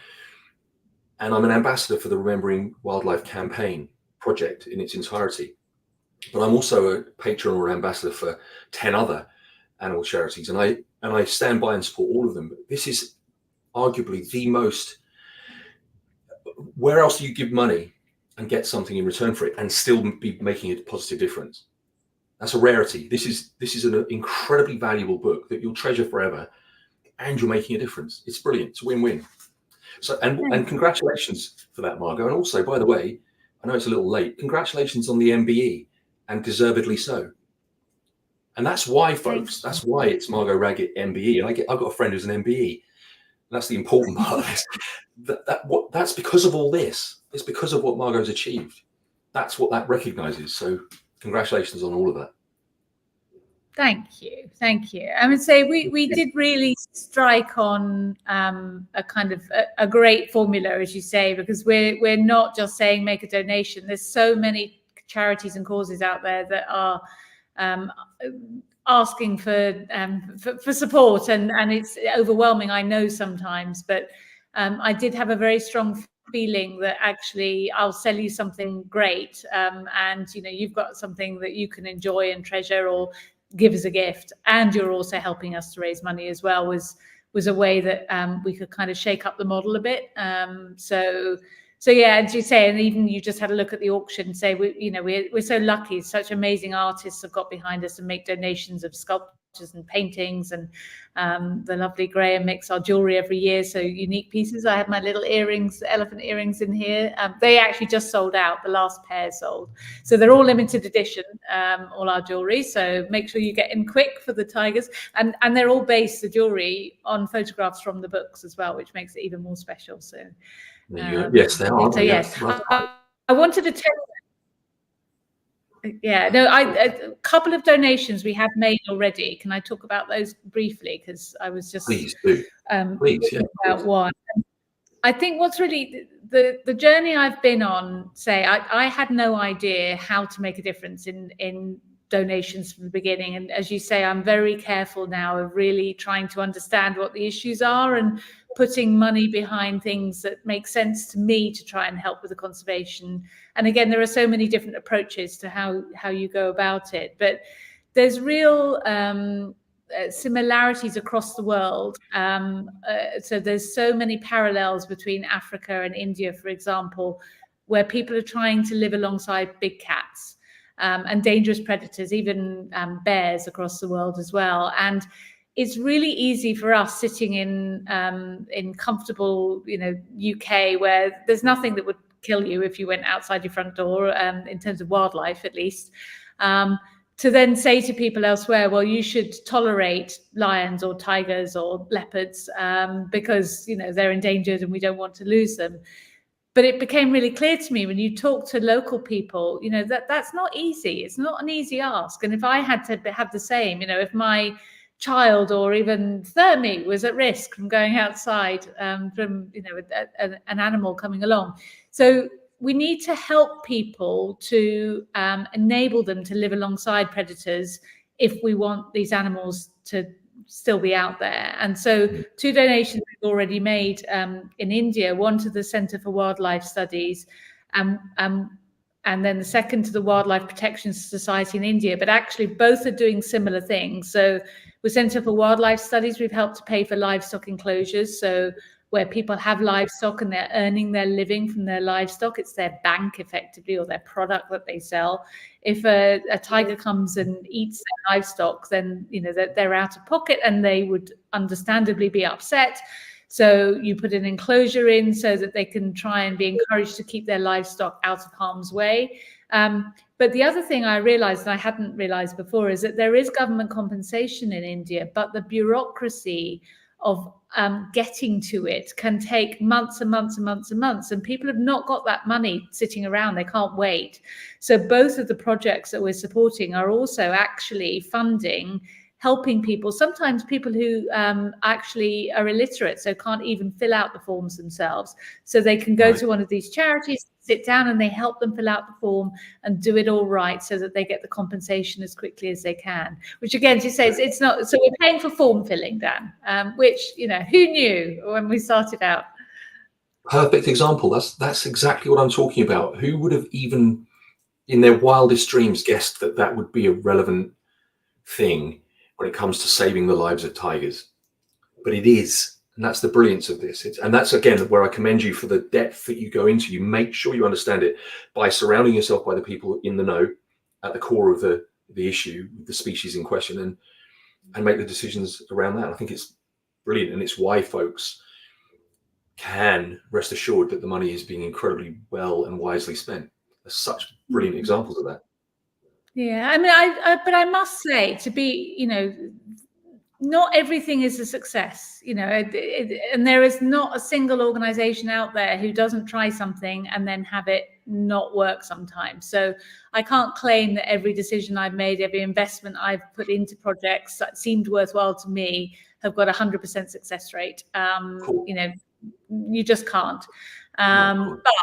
And I'm an ambassador for the Remembering Wildlife campaign project in its entirety. But I'm also a patron or ambassador for 10 other animal charities. And I stand by and support all of them. But this is arguably the most, where else do you give money and get something in return for it and still be making a positive difference? That's a rarity. This is an incredibly valuable book that you'll treasure forever, and you're making a difference. It's brilliant. It's a win-win. So, and congratulations for that, Margot. And also, by the way, I know it's a little late, congratulations on the MBE, and deservedly so. And that's why, folks, that's why it's Margot Raggett MBE. And I've got a friend who's an MBE. That's the important part of this. That's because of all this. It's because of what Margot's achieved. That's what that recognizes. So congratulations on all of that. Thank you. Thank you. I would say we did really strike on a kind of a great formula, as you say, because we're not just saying make a donation. There's so many charities and causes out there that are asking for support, and it's overwhelming, I know sometimes, but I did have a very strong feeling that actually I'll sell you something great, and you've got something that you can enjoy and treasure or give as a gift, and you're also helping us to raise money as well, was a way that we could kind of shake up the model a bit. So yeah, as you say, and even you just had a look at the auction and say, we're so lucky. Such amazing artists have got behind us and make donations of sculptures and paintings, and the lovely Graham makes our jewelry every year. So unique pieces. I have my little earrings, elephant earrings in here. They actually just sold out. The last pair sold. So they're all limited edition, all our jewelry. So make sure you get in quick for the tigers. And they're all based, the jewelry, on photographs from the books as well, which makes it even more special. So. Yes, they are. So yes, I wanted to tell you. Yeah, no, a couple of donations we have made already. Can I talk about those briefly? Because I was just please do. Please, yeah, about one. I think what's really the journey I've been on. Say, I had no idea how to make a difference in donations from the beginning, and as you say, I'm very careful now of really trying to understand what the issues are and putting money behind things that make sense to me to try and help with the conservation. And again, there are so many different approaches to how you go about it, but there's real similarities across the world. So there's so many parallels between Africa and India, for example, where people are trying to live alongside big cats and dangerous predators, even bears across the world as well. And it's really easy for us sitting in comfortable, UK, where there's nothing that would kill you if you went outside your front door, in terms of wildlife, at least, to then say to people elsewhere, well, you should tolerate lions or tigers or leopards because they're endangered and we don't want to lose them. But it became really clear to me when you talk to local people, that's not easy. It's not an easy ask. And if I had to have the same, if my child or even Thermi was at risk from going outside from an animal coming along. So we need to help people to enable them to live alongside predators if we want these animals to still be out there. And so 2 donations we've already made in India, one to the Centre for Wildlife Studies, and then the second to the Wildlife Protection Society in India, but actually both are doing similar things. So with Centre for Wildlife Studies, we've helped to pay for livestock enclosures. So where people have livestock and they're earning their living from their livestock, it's their bank effectively, or their product that they sell. If a tiger comes and eats their livestock, then they're out of pocket and they would understandably be upset. So you put an enclosure in so that they can try and be encouraged to keep their livestock out of harm's way. But the other thing I realized, and I hadn't realized before, is that there is government compensation in India, but the bureaucracy getting to it can take months and months and months and months, and people have not got that money sitting around. They can't wait. So both of the projects that we're supporting are also actually funding, helping people, sometimes people who actually are illiterate, so can't even fill out the forms themselves. So they can go to one of these charities, sit down, and they help them fill out the form and do it all right so that they get the compensation as quickly as they can. Which again, as you say, it's not, so we're paying for form filling, Dan, which, you know, who knew when we started out? Perfect example. That's exactly what I'm talking about. Who would have even in their wildest dreams guessed that that would be a relevant thing when it comes to saving the lives of tigers? But it is, and that's the brilliance of this. And that's again where I commend you for the depth that you go into. You make sure you understand it by surrounding yourself by the people in the know, at the core of the issue, the species in question, and make the decisions around that. I think it's brilliant, and it's why folks can rest assured that the money is being incredibly well and wisely spent. There's such brilliant examples of that. Yeah, I mean, but I must say, to be, you know, not everything is a success, you know, and there is not a single organization out there who doesn't try something and then have it not work sometimes. So I can't claim that every decision I've made, every investment I've put into projects that seemed worthwhile to me have got 100% success rate. Cool. You know, you just can't. Cool. But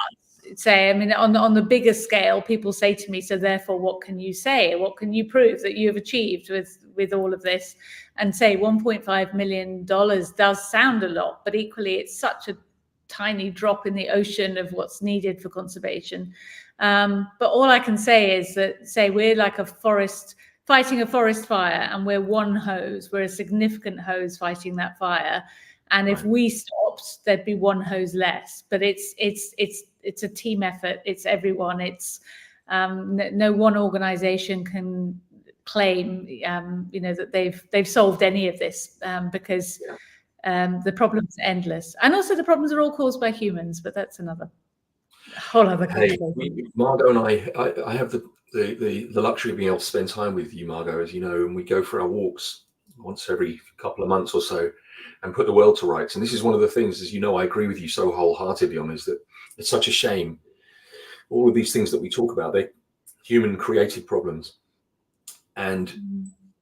say, I mean, on the bigger scale, people say to me, so therefore, what can you say? What can you prove that you have achieved with all of this? And say $1.5 million does sound a lot, but equally, it's such a tiny drop in the ocean of what's needed for conservation. But all I can say is that, say, we're like a forest, fighting a forest fire, and we're one hose. We're a significant hose fighting that fire. And if we stopped, there'd be one hose less. But it's a team effort. It's everyone. It's no one organization can claim you know, that they've solved any of this, because the problems are endless, and also the problems are all caused by humans. But that's another whole other conversation. Margot and I have the luxury of being able to spend time with you, Margot, as you know, and we go for our walks once every couple of months or so and put the world to rights. And this is one of the things, as you know, I agree with you so wholeheartedly on, is that it's such a shame. All of these things that we talk about, they're human created problems, and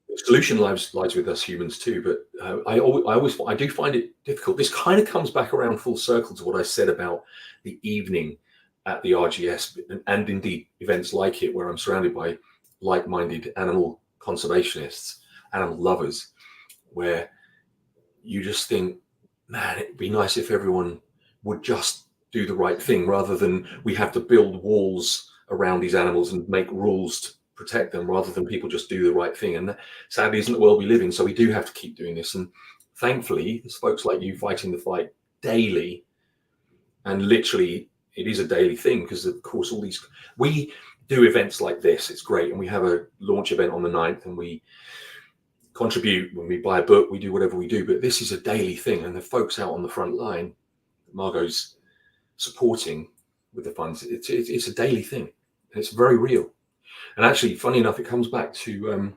the solution lies with us humans too. But I do find it difficult. This kind of comes back around full circle to what I said about the evening at the RGS, and indeed events like it, where I'm surrounded by like-minded animal conservationists, animal lovers, where you just think, man, it'd be nice if everyone would just do the right thing, rather than we have to build walls around these animals and make rules to protect them, rather than people just do the right thing. And that, sadly, isn't the world we live in. So we do have to keep doing this. And thankfully, there's folks like you fighting the fight daily, and literally it is a daily thing, because of course we do events like this. It's great. And we have a launch event on the 9th, and we contribute when we buy a book, we do whatever we do, but this is a daily thing. And the folks out on the front line, Margot's supporting with the funds, it's a daily thing, and it's very real. And actually, funny enough, it comes back to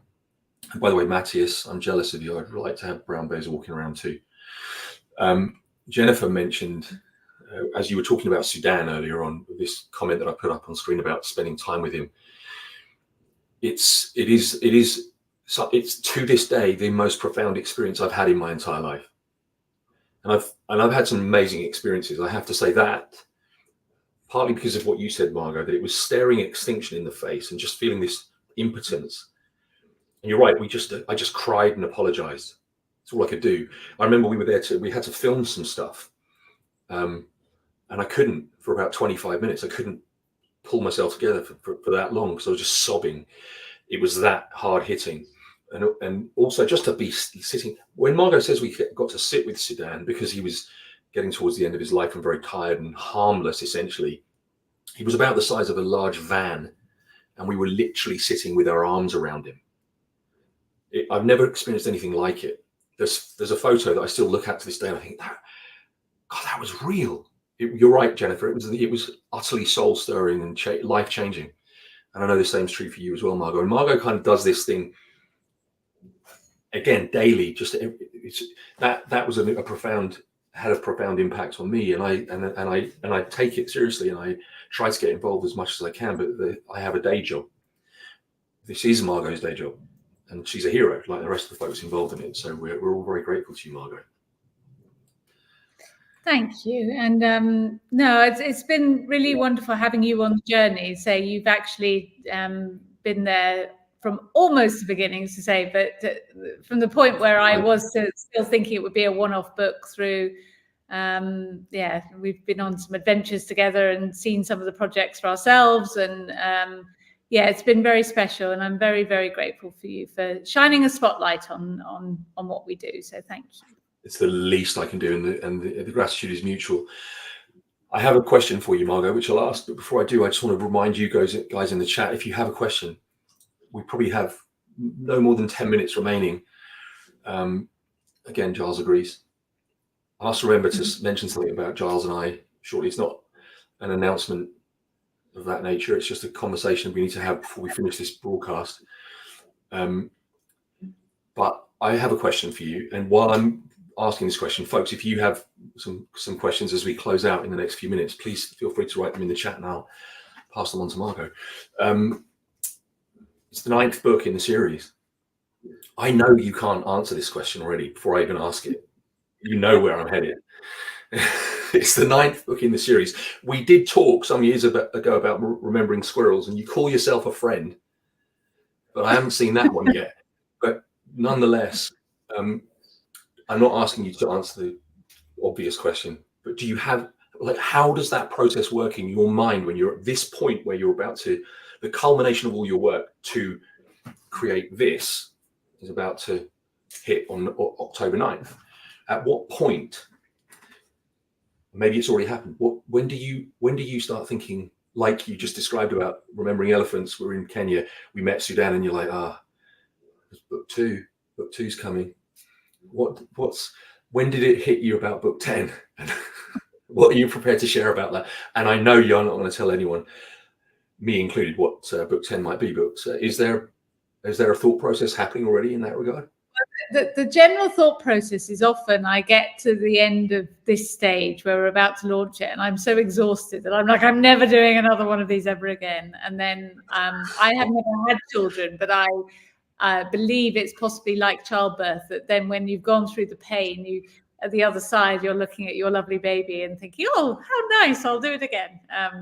by the way, Matthias, I'm jealous of you. I'd like to have brown bears walking around too. Jennifer mentioned, as you were talking about Sudan earlier on, this comment that I put up on screen about spending time with him. It is to this day the most profound experience I've had in my entire life, and I've had some amazing experiences. I have to say that, partly because of what you said, Margot, that it was staring extinction in the face and just feeling this impotence. And you're right, I just cried and apologized. That's all I could do. I remember we had to film some stuff, and I couldn't for about 25 minutes. I couldn't pull myself together for that long, because I was just sobbing. It was that hard hitting. And also just to be sitting, when Margot says we got to sit with Sudan because he was getting towards the end of his life and very tired and harmless, essentially, he was about the size of a large van, and we were literally sitting with our arms around him. I've never experienced anything like it. There's a photo that I still look at to this day, and I think, God, that was real. You're right, Jennifer. It was utterly soul stirring and life changing. And I know the same is true for you as well, Margot. And Margot kind of does this thing again, daily, just that was a profound impact on me, and I take it seriously, and I try to get involved as much as I can. But I have a day job. This is Margot's day job, and she's a hero like the rest of the folks involved in it. So we're all very grateful to you, Margot. Thank you. And no, it's been really wonderful having you on the journey. So you've actually been there from almost the beginnings, to say, but from the point where I was still thinking it would be a one-off book through, yeah, we've been on some adventures together and seen some of the projects for ourselves. And yeah, it's been very special. And I'm very, very grateful for you for shining a spotlight on what we do. So thank you. It's the least I can do, and the gratitude is mutual. I have a question for you, Margot, which I'll ask. But before I do, I just want to remind you guys in the chat, if you have a question, we probably have no more than 10 minutes remaining. Again, Giles agrees. I must remember to mention something about Giles and I shortly. It's not an announcement of that nature. It's just a conversation we need to have before we finish this broadcast. But I have a question for you. And while I'm asking this question, folks, if you have some questions as we close out in the next few minutes, please feel free to write them in the chat and I'll pass them on to Margot. It's the 9th book in the series. I know you can't answer this question already before I even ask it. You know where I'm headed. It's the 9th book in the series. We did talk some years ago about remembering squirrels, and you call yourself a friend, but I haven't seen that one yet. But nonetheless, I'm not asking you to answer the obvious question, but do you have, like, how does that process work in your mind when you're at this point where you're about to, the culmination of all your work to create this is about to hit on October 9th? At what point, maybe it's already happened, when do you start thinking, like you just described about remembering elephants? We're in Kenya, we met Sudan, and you're like, book 2's coming. When did it hit you about book 10? What are you prepared to share about that? And I know you're not going to tell anyone, me included, what book 10 might be, but is there a thought process happening already in that regard? The general thought process is often I get to the end of this stage where we're about to launch it, and I'm so exhausted that I'm like, I'm never doing another one of these ever again. And then I have never had children, but I believe it's possibly like childbirth, that then when you've gone through the pain, you at the other side, you're looking at your lovely baby and thinking, oh, how nice, I'll do it again.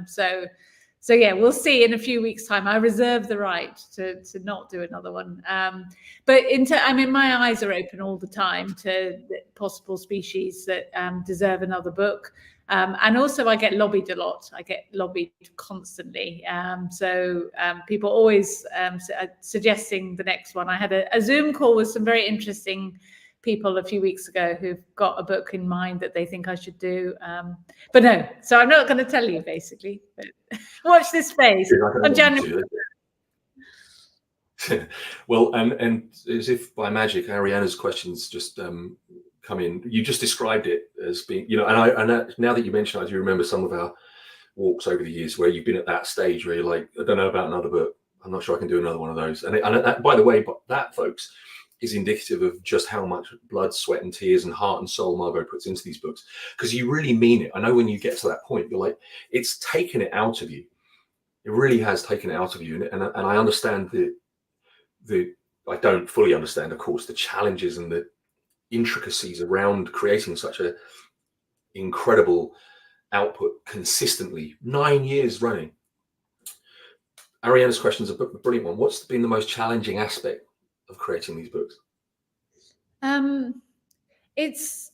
So yeah, we'll see in a few weeks' time. I reserve the right to not do another one. But I mean, my eyes are open all the time to possible species that deserve another book. And also I get lobbied a lot. I get lobbied constantly. So people always suggesting the next one. I had a Zoom call with some very interesting people a few weeks ago who've got a book in mind that they think I should do. But no, so I'm not going to tell you, basically. But watch this space on January. Well, and as if by magic, Ariana's questions just come in. You just described it as being, and now that you mention it, I do remember some of our walks over the years where you've been at that stage where you're like, I don't know about another book. I'm not sure I can do another one of those. And by the way, that, folks, is indicative of just how much blood, sweat, and tears and heart and soul Margot puts into these books, because you really mean it. I know when you get to that point, you're like, it's taken it out of you. It really has taken it out of you. And I understand I don't fully understand, of course, the challenges and the intricacies around creating such a incredible output consistently, 9 years running. Ariana's question is a brilliant one. What's been the most challenging aspect of creating these books? It's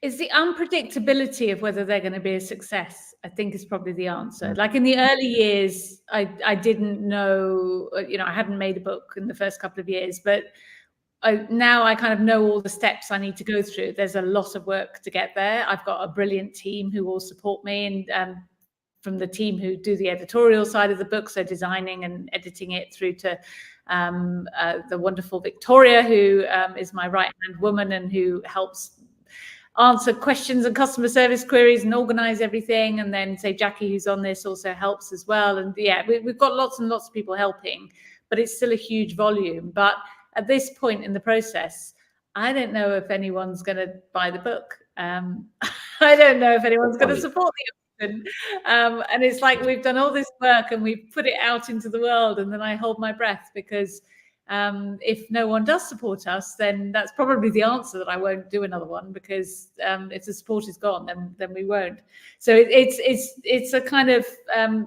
the unpredictability of whether they're going to be a success, I think, is probably the answer. Like in the early years, I didn't know, I hadn't made a book in the first couple of years, but now I kind of know all the steps I need to go through. There's a lot of work to get there. I've got a brilliant team who will support me, and from the team who do the editorial side of the book, so designing and editing it, through to the wonderful Victoria, who is my right-hand woman and who helps answer questions and customer service queries and organize everything. And then, say, Jackie, who's on this, also helps as well. And yeah, we've got lots and lots of people helping, but it's still a huge volume. But at this point in the process, I don't know if anyone's going to buy the book. I don't know if anyone's going to support the auction. And it's like we've done all this work and we've put it out into the world, and then I hold my breath because if no one does support us, then that's probably the answer, that I won't do another one, because if the support is gone, then we won't. So it's a kind of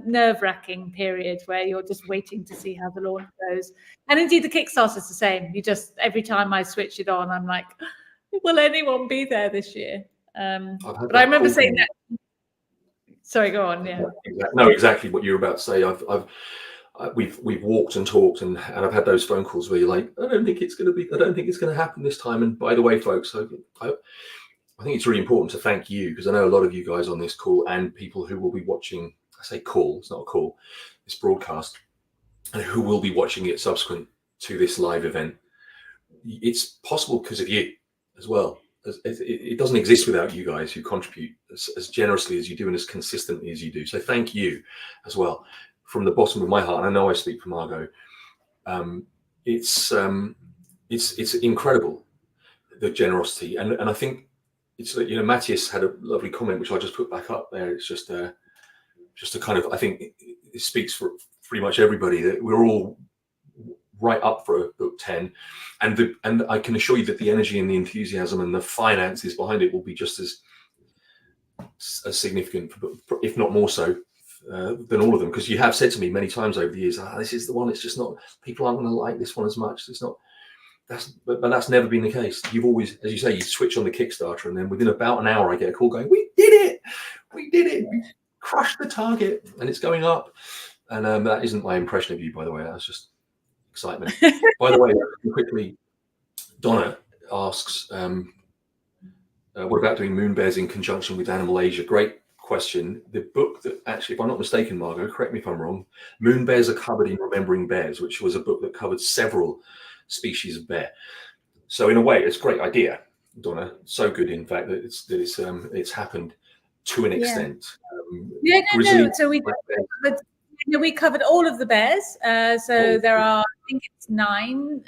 nerve-wracking period where you're just waiting to see how the launch goes. And indeed, the Kickstarter's the same. You just, every time I switch it on, I'm like, will anyone be there this year? But I remember saying that. Sorry, go on. Yeah. No, exactly what you're about to say. We've walked and talked, and I've had those phone calls where you're like, I don't think it's going to happen this time. And by the way, folks, I think it's really important to thank you, because I know a lot of you guys on this call and people who will be watching, I say call, it's not a call, this broadcast, and who will be watching it subsequent to this live event. It's possible because of you as well. It doesn't exist without you guys who contribute as generously as you do and as consistently as you do. So thank you as well. From the bottom of my heart, and I know I speak for Margot, it's incredible, the generosity, and I think it's, you know, Matthias had a lovely comment which I just put back up there. It's just a kind of, I think it speaks for pretty much everybody, that we're all right up for a book 10, and I can assure you that the energy and the enthusiasm and the finances behind it will be just as significant, if not more so, than all of them, because you have said to me many times over the years, this is the one, it's just not, people aren't going to like this one as much. It's not, but that's never been the case. You've always, as you say, you switch on the Kickstarter, and then within about an hour I get a call going, we did it, we crushed the target, and it's going up. And that isn't my impression of you, by the way, that's just excitement. By the way, quickly, Donna asks, what about doing moon bears in conjunction with Animal Asia? Great question. The book that, actually, if I'm not mistaken, Margot, correct me if I'm wrong, Moon Bears Are Covered in Remembering Bears, which was a book that covered several species of bear. So in a way, it's a great idea, Donna. So good, in fact, that it's happened to an extent. No. So we covered all of the bears. So there are, I think it's 9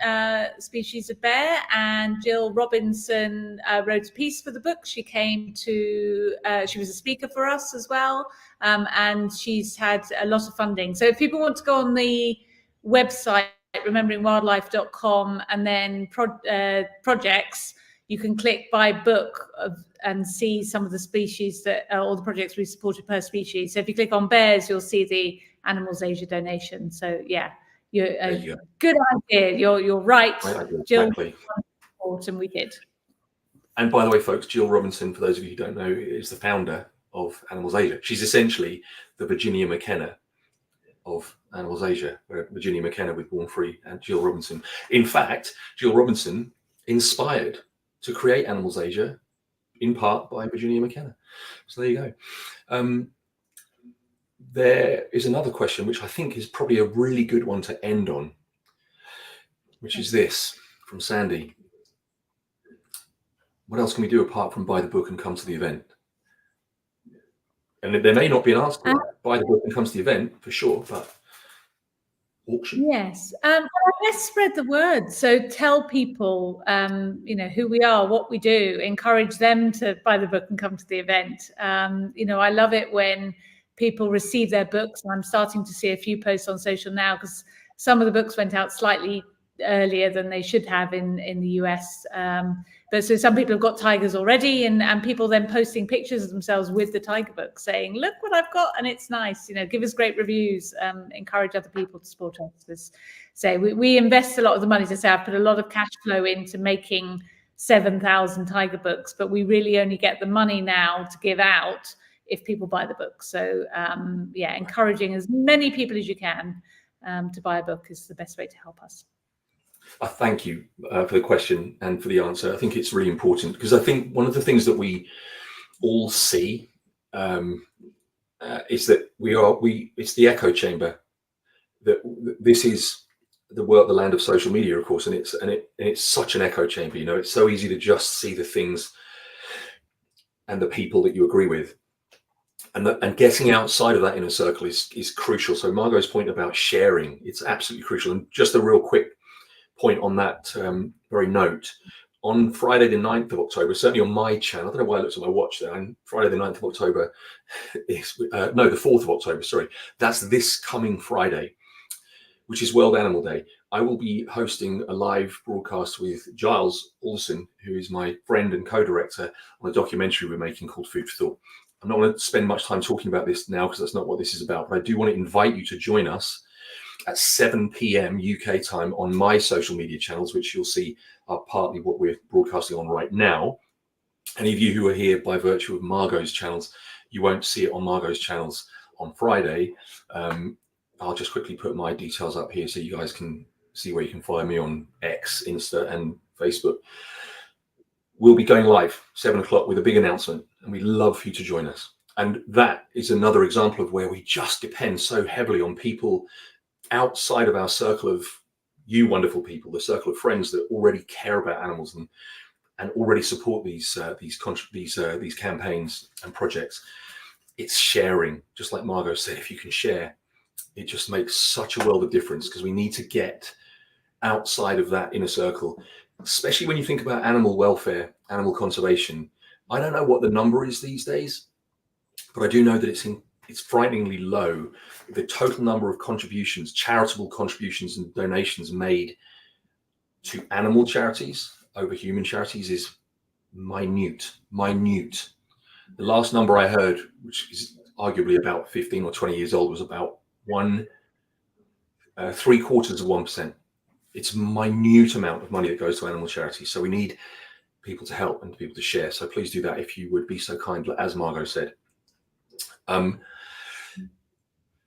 species of bear, and Jill Robinson wrote a piece for the book. She came to, she was a speaker for us as well, and she's had a lot of funding. So if people want to go on the website, rememberingwildlife.com, and then projects, you can click by book and see some of the species that, all the projects we supported per species. So if you click on bears, you'll see the Animals Asia donation. So yeah, good idea. You're right. Jill, exactly. And we did. And by the way, folks, Jill Robinson, for those of you who don't know, is the founder of Animals Asia. She's essentially the Virginia McKenna of Animals Asia, where Virginia McKenna with Born Free and Jill Robinson. In fact, Jill Robinson inspired to create Animals Asia in part by Virginia McKenna. So there you go. There is another question, which I think is probably a really good one to end on, which is this from Sandy. What else can we do apart from buy the book and come to the event? And there may not be an answer to that. Buy the book and come to the event for sure, but auction. Yes. Let's spread the word. So tell people, who we are, what we do, encourage them to buy the book and come to the event. I love it when people receive their books. I'm starting to see a few posts on social now, because some of the books went out slightly earlier than they should have in the US. But so some people have got tigers already, and people then posting pictures of themselves with the tiger book saying, look what I've got, and it's nice, give us great reviews, encourage other people to support us. So we invest a lot of the money. To say, I've put a lot of cash flow into making 7,000 tiger books, but we really only get the money now to give out if people buy the book. So encouraging as many people as you can to buy a book is the best way to help us. I thank you for the question and for the answer. I think it's really important, because I think one of the things that we all see is that it's the echo chamber. That this is the land of social media, of course, and it's such an echo chamber. It's so easy to just see the things and the people that you agree with, and getting outside of that inner circle is crucial. So Margot's point about sharing, it's absolutely crucial. And just a real quick point on that very note. On Friday the 9th of October, certainly on my channel, I don't know why I looked at my watch there, and Friday the 9th of October is, no, the 4th of October, sorry. That's this coming Friday, which is World Animal Day. I will be hosting a live broadcast with Giles Alderson, who is my friend and co-director on a documentary we're making called Food for Thought. I'm not going to spend much time talking about this now because that's not what this is about, but I do want to invite you to join us at 7 p.m. UK time on my social media channels, which you'll see are partly what we're broadcasting on right now. Any of you who are here by virtue of Margot's channels, you won't see it on Margot's channels on Friday. I'll just quickly put my details up here so you guys can see where you can follow me on X, Insta, and Facebook. We'll be going live 7 o'clock with a big announcement, and we'd love for you to join us. And that is another example of where we just depend so heavily on people outside of our circle of you wonderful people, the circle of friends that already care about animals and already support these campaigns and projects. It's sharing, just like Margot said. If you can share, it just makes such a world of difference, because we need to get outside of that inner circle, especially when you think about animal welfare, animal conservation. I don't know what the number is these days, but I do know that it's frighteningly low. The total number of contributions, charitable contributions and donations made to animal charities over human charities is minute. The last number I heard, which is arguably about 15 or 20 years old, was about 0.75%. It's a minute amount of money that goes to animal charities. So we need people to help and people to share. So please do that if you would be so kind, as Margot said.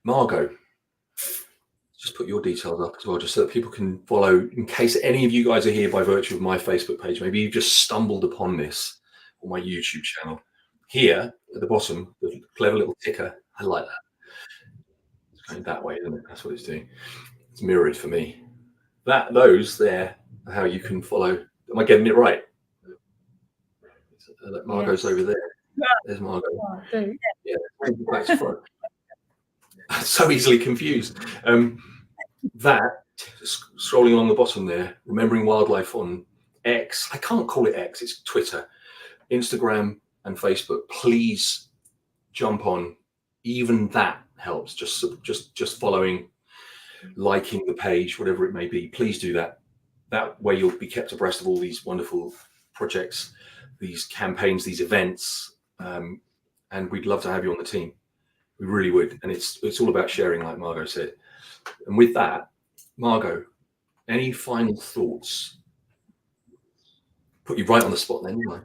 Margot, just put your details up as well, just so that people can follow, in case any of you guys are here by virtue of my Facebook page. Maybe you've just stumbled upon this on my YouTube channel. Here at the bottom, the clever little ticker. I like that. It's going that way, isn't it? That's what it's doing. It's mirrored for me. Those there are how you can follow. Am I getting it right? Margot's over there. There's Margot. Yeah, back to front. So easily confused. Scrolling along the bottom there, remembering wildlife on X. I can't call it X. It's Twitter, Instagram, and Facebook. Please jump on. Even that helps. Just following, liking the page, whatever it may be. Please do that. That way you'll be kept abreast of all these wonderful projects, these campaigns, these events, and we'd love to have you on the team. We really would. And it's all about sharing, like Margot said. And with that, Margot, any final thoughts? Put you right on the spot then, didn't I?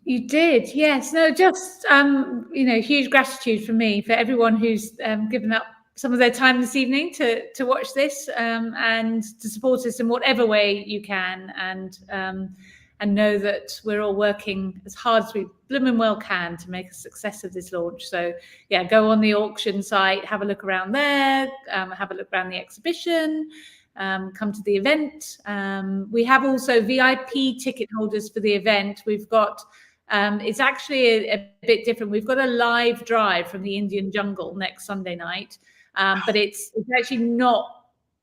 You did, yes. No, just huge gratitude from me for everyone who's given up some of their time this evening to watch this and to support us in whatever way you can, and know that we're all working as hard as we blooming well can to make a success of this launch. So yeah, go on the auction site, have a look around there, have a look around the exhibition, come to the event. We have also VIP ticket holders for the event. We've got, it's actually a bit different. We've got a live drive from the Indian jungle next Sunday night, but it's actually not,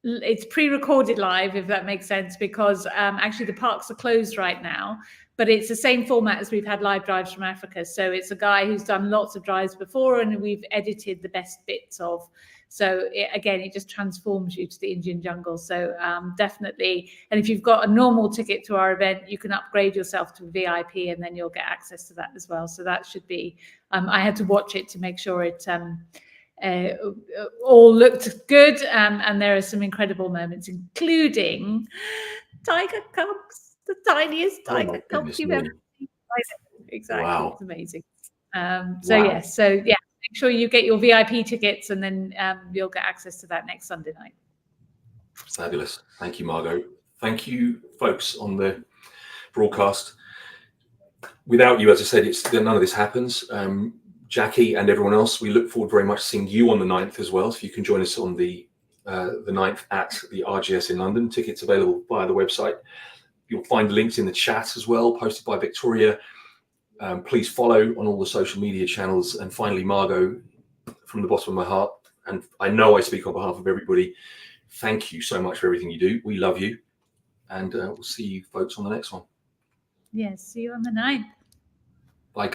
it's pre-recorded live, if that makes sense, because actually the parks are closed right now, but it's the same format as we've had live drives from Africa. So it's a guy who's done lots of drives before, and we've edited the best bits of. So it just transforms you to the Indian jungle. So definitely, and if you've got a normal ticket to our event, you can upgrade yourself to VIP, and then you'll get access to that as well. So that should be, I had to watch it to make sure it all looked good, and there are some incredible moments, including tiger cubs, the tiniest tiger cubs you've ever seen. Exactly. Wow. It's amazing. Yes, make sure you get your VIP tickets, and then you'll get access to that next Sunday night. Fabulous. Thank you, Margot. Thank you, folks on the broadcast. Without you, as I said, none of this happens. Jackie and everyone else, we look forward very much to seeing you on the 9th as well. So you can join us on the 9th at the RGS in London. Tickets available via the website. You'll find links in the chat as well, posted by Victoria. Please follow on all the social media channels. And finally, Margot, from the bottom of my heart, and I know I speak on behalf of everybody, thank you so much for everything you do. We love you. and we'll see you folks on the next one. Yes, see you on the 9th.